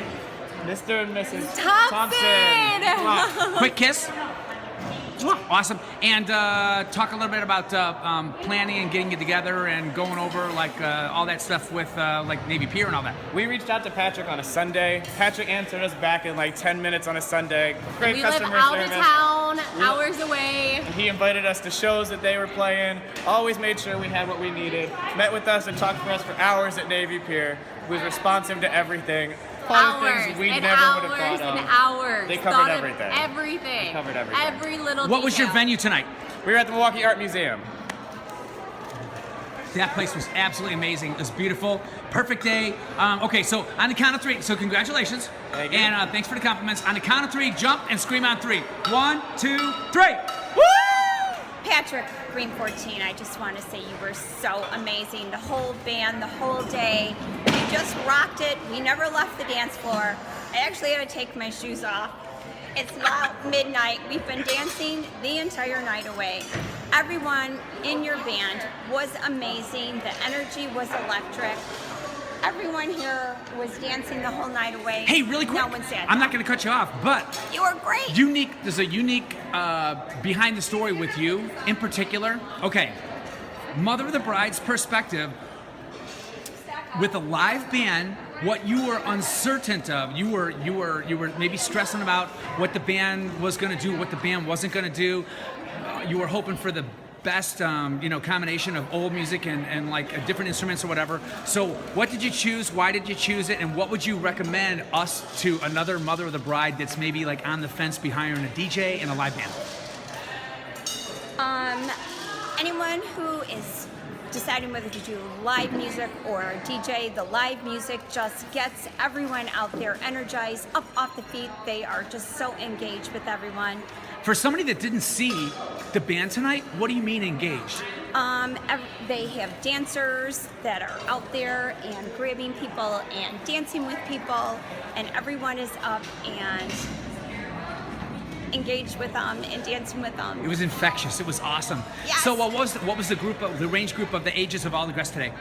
R: Mr. and Mrs.
U: Thompson.
A: Quick kiss. Awesome. And talk a little bit about planning and getting it together and going over all that stuff with Navy Pier and all that.
R: We reached out to Patrick on a Sunday. Patrick answered us back in 10 minutes on a Sunday. Great
U: we
R: customer
U: live out
R: service.
U: of town, hours away.
R: He invited us to shows that they were playing. Always made sure we had what we needed. Met with us and talked for us for hours at Navy Pier. Was responsive to everything.
U: Hours
R: we
U: and
R: never
U: hours
R: would have thought
U: and
R: of.
U: hours.
R: They covered
U: Thought of
R: everything.
U: Everything.
R: They covered everything.
U: Every little
A: What was your
U: detail.
A: venue tonight?
R: We were at the Milwaukee Art Museum.
A: That place was absolutely amazing. It was beautiful. Perfect day. Okay, so on the count of 3, so congratulations.
R: Thank you.
A: And thanks for the compliments. On the count of 3, jump and scream on 3. 1, 2, 3.
G: Woo! Patrick, Green 14, I just want to say you were so amazing. The whole band, the whole day. You just rocked it. We never left the dance floor. I actually had to take my shoes off. It's now midnight. We've been dancing the entire night away. Everyone in your band was amazing. The energy was electric. Everyone here was dancing the whole night away.
A: Hey, really quick.
G: No one said
A: I'm not going to cut you off, but
G: you were great.
A: There's a unique behind the story with you in particular. Okay, Mother of the Bride's perspective with a live band. What you were uncertain of, you were maybe stressing about what the band was going to do, what the band wasn't going to do. You were hoping for the best, combination of old music and different instruments or whatever. So, what did you choose? Why did you choose it? And what would you recommend us to another Mother of the Bride that's maybe on the fence behind a DJ and a live band?
G: Anyone who is deciding whether to do live music or a DJ, the live music just gets everyone out there energized, up off the feet. They are just so engaged with everyone.
A: For somebody that didn't see the band tonight, what do you mean engaged?
G: They have dancers that are out there and grabbing people and dancing with people, and everyone is up and engaged with them and dancing with them.
A: It was infectious. It was awesome.
G: Yes.
A: So what was the range group of the ages of all the guests today?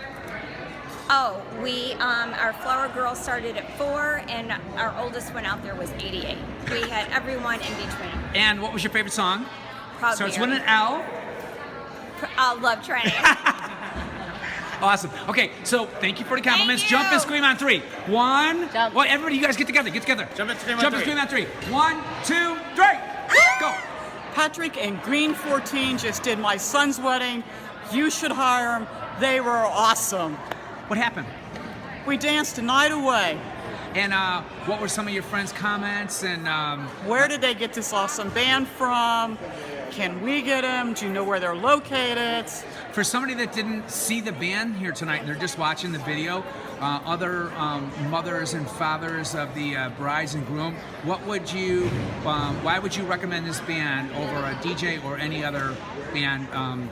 G: Oh, we our flower girl started at 4, and our oldest one out there was 88. We had everyone in between.
A: And what was your favorite song?
G: Proud
A: Starts
G: Mary.
A: with an L.
G: Love Train.
A: Awesome. Okay, so thank you for the compliments. Jump and scream on 3. 1. Jump. Well, everybody, you guys get together. Get together.
R: Jump and scream
A: Jump
R: on
A: and
R: 3.
A: scream on 3. 1, 2, 3. Go.
C: Patrick and Green 14 just did my son's wedding. You should hire them. They were awesome.
A: What happened?
C: We danced a night away.
A: And what were some of your friends' comments? And
C: where did they get this awesome band from? Can we get them? Do you know where they're located?
A: For somebody that didn't see the band here tonight and they're just watching the video, other mothers and fathers of the brides and groom, what would you, why would you recommend this band over a DJ or any other band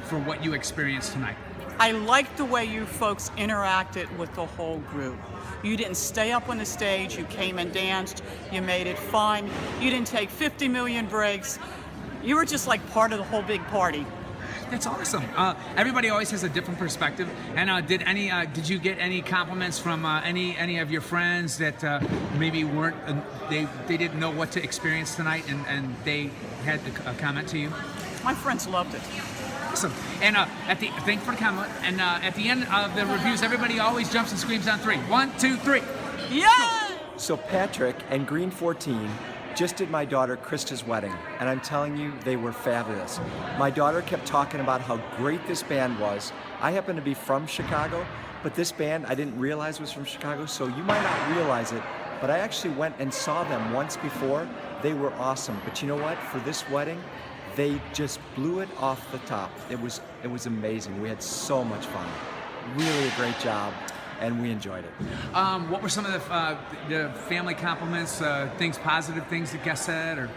A: for what you experienced tonight?
C: I liked the way you folks interacted with the whole group. You didn't stay up on the stage, you came and danced, you made it fun, you didn't take 50 million breaks. You were just like part of the whole big party.
A: That's awesome. Everybody always has a different perspective. And did you get any compliments from any of your friends that maybe weren't they didn't know what to experience tonight and they had a comment to you?
C: My friends loved it.
A: Awesome. And thank you for the comment. And at the end of the reviews, everybody always jumps and screams on 3. 1, 2, 3.
C: Yeah!
Q: So Patrick and Green 14 just did my daughter Krista's wedding, and I'm telling you, they were fabulous. My daughter kept talking about how great this band was. I happen to be from Chicago, but this band I didn't realize was from Chicago, so you might not realize it, but I actually went and saw them once before. They were awesome, but you know what? For this wedding, they just blew it off the top. It was amazing. We had so much fun. Really a great job. And we enjoyed it.
A: What were some of the family compliments, positive things that guests said? Or?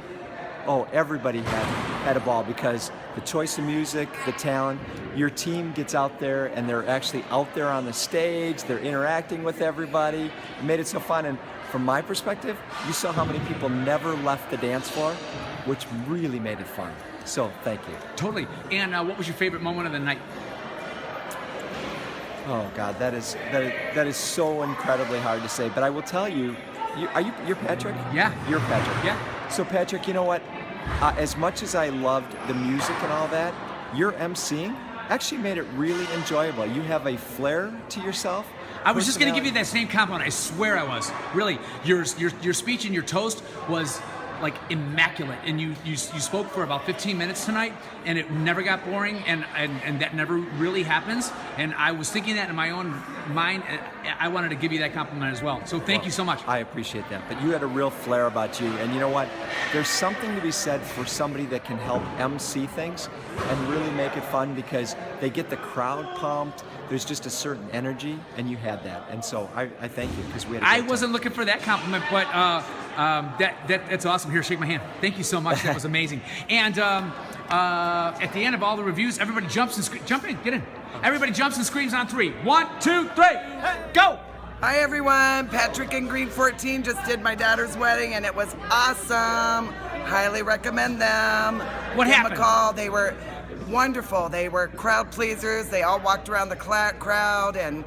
Q: Oh, everybody had a ball because the choice of music, the talent, your team gets out there and they're actually out there on the stage, they're interacting with everybody. It made it so fun. And from my perspective, you saw how many people never left the dance floor, which really made it fun. So, thank you.
A: Totally. And what was your favorite moment of the night?
Q: Oh God, that is so incredibly hard to say. But I will tell you, you're Patrick?
A: Yeah.
Q: You're Patrick.
A: Yeah.
Q: So Patrick, you know what? As much as I loved the music and all that, your emceeing actually made it really enjoyable. You have a flair to yourself.
A: I was just going to give you that same compliment. I swear I was. Really, your speech and your toast was like immaculate, and you spoke for about 15 minutes tonight, and it never got boring, and that never really happens. And I was thinking that in my own mind. I wanted to give you that compliment as well. So thank you so much.
Q: I appreciate that. But you had a real flair about you, and you know what? There's something to be said for somebody that can help MC things and really make it fun because they get the crowd pumped. There's just a certain energy, and you had that. And so I thank you because we had a great time.
A: wasn't looking for that compliment, but that's awesome. Here, shake my hand. Thank you so much. That was amazing. And at the end of all the reviews, everybody jumps and jump in, get in. Everybody jumps and screams on 3. 1, 2, 3, go!
S: Hi everyone, Patrick and Green 14 just did my daughter's wedding and it was awesome. Highly recommend them.
A: What
S: Give
A: happened?
S: them a call. They were wonderful. They were crowd pleasers. They all walked around the crowd and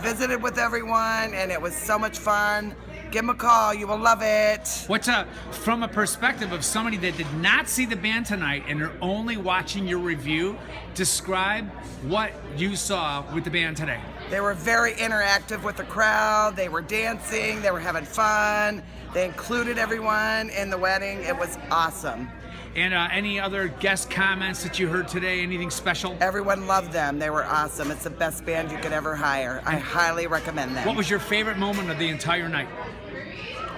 S: visited with everyone, and it was so much fun. Give them a call. You will love it.
A: What's from a perspective of somebody that did not see the band tonight and are only watching your review, describe what you saw with the band today.
S: They were very interactive with the crowd. They were dancing. They were having fun. They included everyone in the wedding. It was awesome.
A: And any other guest comments that you heard today? Anything special?
S: Everyone loved them. They were awesome. It's the best band you could ever hire. I highly recommend them.
A: What was your favorite moment of the entire night?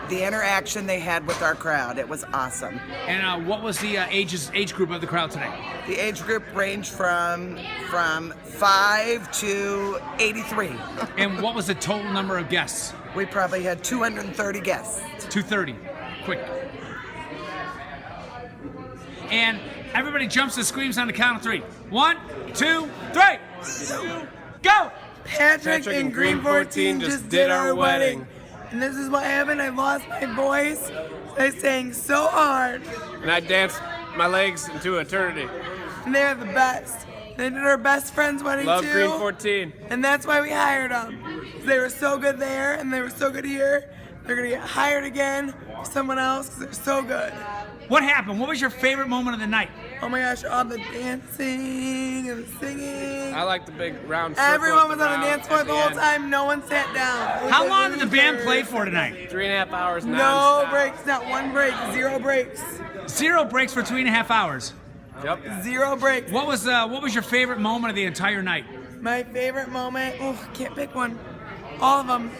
S: The interaction they had with our crowd. It was awesome.
A: And what was the age group of the crowd today?
S: The age group ranged from 5 to 83.
A: And what was the total number of guests?
S: We probably had 230 guests.
A: 230. Quick. And everybody jumps and screams on the count of 3. 1, 2, 3. Go!
S: Patrick and Green 14 just did our wedding. And this is what happened. I lost my voice. I sang so hard.
R: And I danced my legs into eternity.
S: And they're the best. They did our best friend's wedding
R: Love
S: too.
R: Green 14.
S: And that's why we hired them. They were so good there and they were so good here. They're going to get hired again for someone else because they're so good.
A: What happened? What was your favorite moment of the night?
E: Oh my gosh, all the dancing and the singing.
R: I like the big round circle.
E: Everyone was on the dance floor the whole time. No one sat down.
A: How long did the band play for tonight?
R: 3.5 hours.
E: No breaks, not one break, 0 breaks.
A: 0 breaks for 3.5 hours.
R: Yep.
E: 0 breaks.
A: What was your favorite moment of the entire night?
E: My favorite moment? Can't pick one. All of them.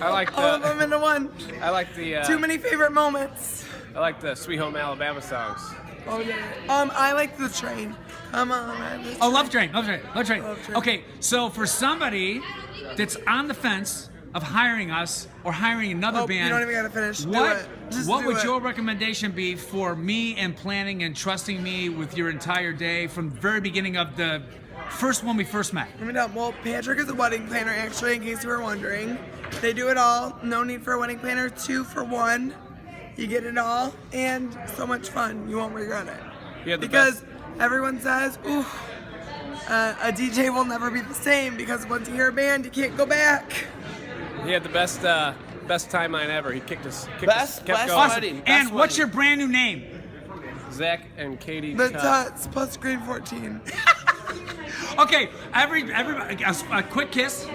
R: I like
E: all of them into one.
R: I like the.
E: Too many favorite moments.
R: I like the Sweet Home Alabama songs.
E: Oh yeah. I like the train. Come on, man.
A: Oh, Love Train. Okay, so for somebody that's on the fence of hiring us or hiring another band,
E: you don't even gotta finish.
A: What would your recommendation be for me and planning and trusting me with your entire day from the very beginning of the first one we first met?
E: Well, Patrick is a wedding planner, actually, in case you were wondering. They do it all. No need for a wedding planner. 2 for 1. You get it all, and so much fun. You won't regret it. Because everyone says, a DJ will never be the same, because once you hear a band, you can't go back.
R: He had the best timeline ever. He kept
E: Best
R: going.
E: wedding.
A: And what's your brand new name?
R: Zach and Katie.
E: The Tuts plus Green 14.
A: Okay, everybody, a quick kiss.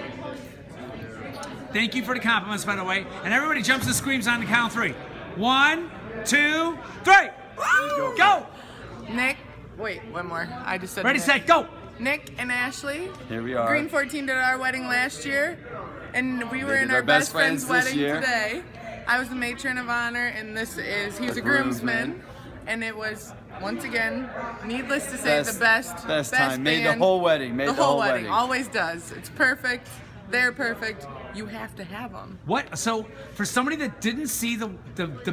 A: Thank you for the compliments, by the way. And everybody jumps and screams on the count of 3. 1, 2, 3. Go.
L: Nick, wait, one more. I just said
A: Ready,
L: Nick.
A: set, go.
L: Nick and Ashley.
Q: Here we are.
L: Green 14 did our wedding last year, and we were
Q: They
L: in
Q: did
L: our
Q: our best
L: best friend's
Q: friends this
L: wedding
Q: year.
L: today. I was the matron of honor, and he's a groomsman. And it was, once again, needless to say, the best
Q: time. Made the
L: band.
Q: whole wedding.
L: The whole wedding. Always does. It's perfect. They're perfect. You have to have them.
A: What? So, for somebody that didn't see the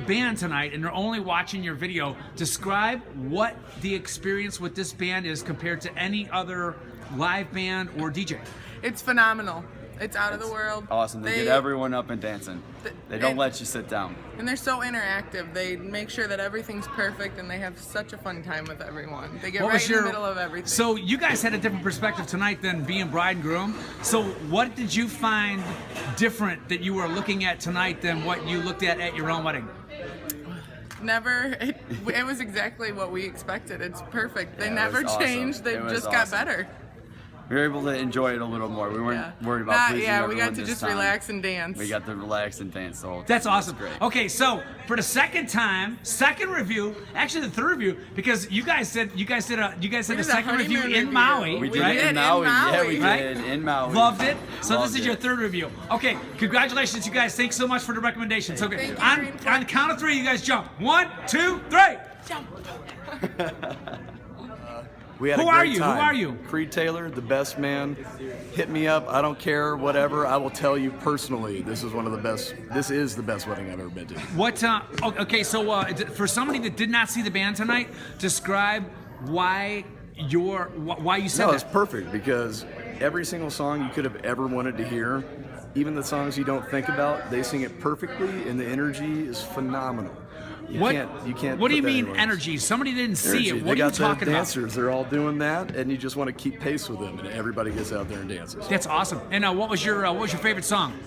A: band tonight and they're only watching your video, describe what the experience with this band is compared to any other live band or DJ.
L: It's phenomenal. It's out of the world.
Q: Awesome. They get everyone up and dancing. They don't let you sit down.
L: And they're so interactive. They make sure that everything's perfect, and they have such a fun time with everyone. They get right in the middle of everything.
A: So you guys had a different perspective tonight than being bride and groom. So what did you find different that you were looking at tonight than what you looked at your own wedding?
L: Never. It was exactly what we expected. It's perfect. They
Q: Yeah, it
L: never
Q: was awesome.
L: changed. They
Q: It was
L: just got
Q: awesome.
L: better.
Q: We were able to enjoy it a little more. We weren't worried about pleasing
L: we
Q: everyone
L: got to
Q: this
L: just
Q: time.
L: relax and dance.
Q: We got to relax and dance the whole time.
A: That's awesome.
Q: It was great.
A: Okay, so for the second time, second review, actually the third review, because you guys did a second review in Maui.
Q: We did
A: right?
Q: it in Maui. Yeah, we did in Maui.
A: Loved it. So
Q: Loved
A: this is your third review. Okay, congratulations, you guys. Thanks so much for the recommendations. Okay, on the count of 3, you guys jump. 1, 2, 3.
L: Jump.
F: We had
A: Who
F: a great
A: are you?
F: time.
A: Who are you?
F: Creed Taylor, the best man. Hit me up. I don't care. Whatever. I will tell you personally. This is one of the best. This is the best wedding I've ever been to.
A: What? Okay, so for somebody that did not see the band tonight, describe why you said
F: No,
A: that.
F: it's perfect because every single song you could have ever wanted to hear, even the songs you don't think about, they sing it perfectly, and the energy is phenomenal. You can't.
A: What do you
F: put that
A: mean
F: anywhere else.
A: energy? Somebody didn't see
F: Energy.
A: it.
F: They
A: What are you
F: got
A: talking
F: the
A: about?
F: dancers. They're all doing that, and you just want to keep pace with them, and everybody gets out there and dances.
A: That's awesome. And what was your favorite song?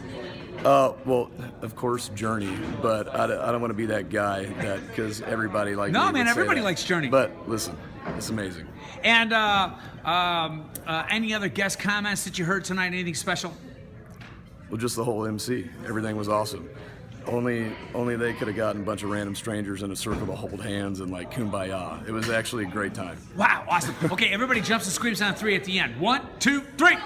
F: Well, of course, Journey, but I don't want to be that guy because everybody likes.
A: No, man, everybody likes Journey.
F: But listen, it's amazing.
A: And any other guest comments that you heard tonight? Anything special?
F: Well, just the whole MC. Everything was awesome. Only they could have gotten a bunch of random strangers in a circle to hold hands and like kumbaya. It was actually a great time.
A: Wow, awesome. Okay, everybody jumps and screams on 3 at the end. 1, 2, 3.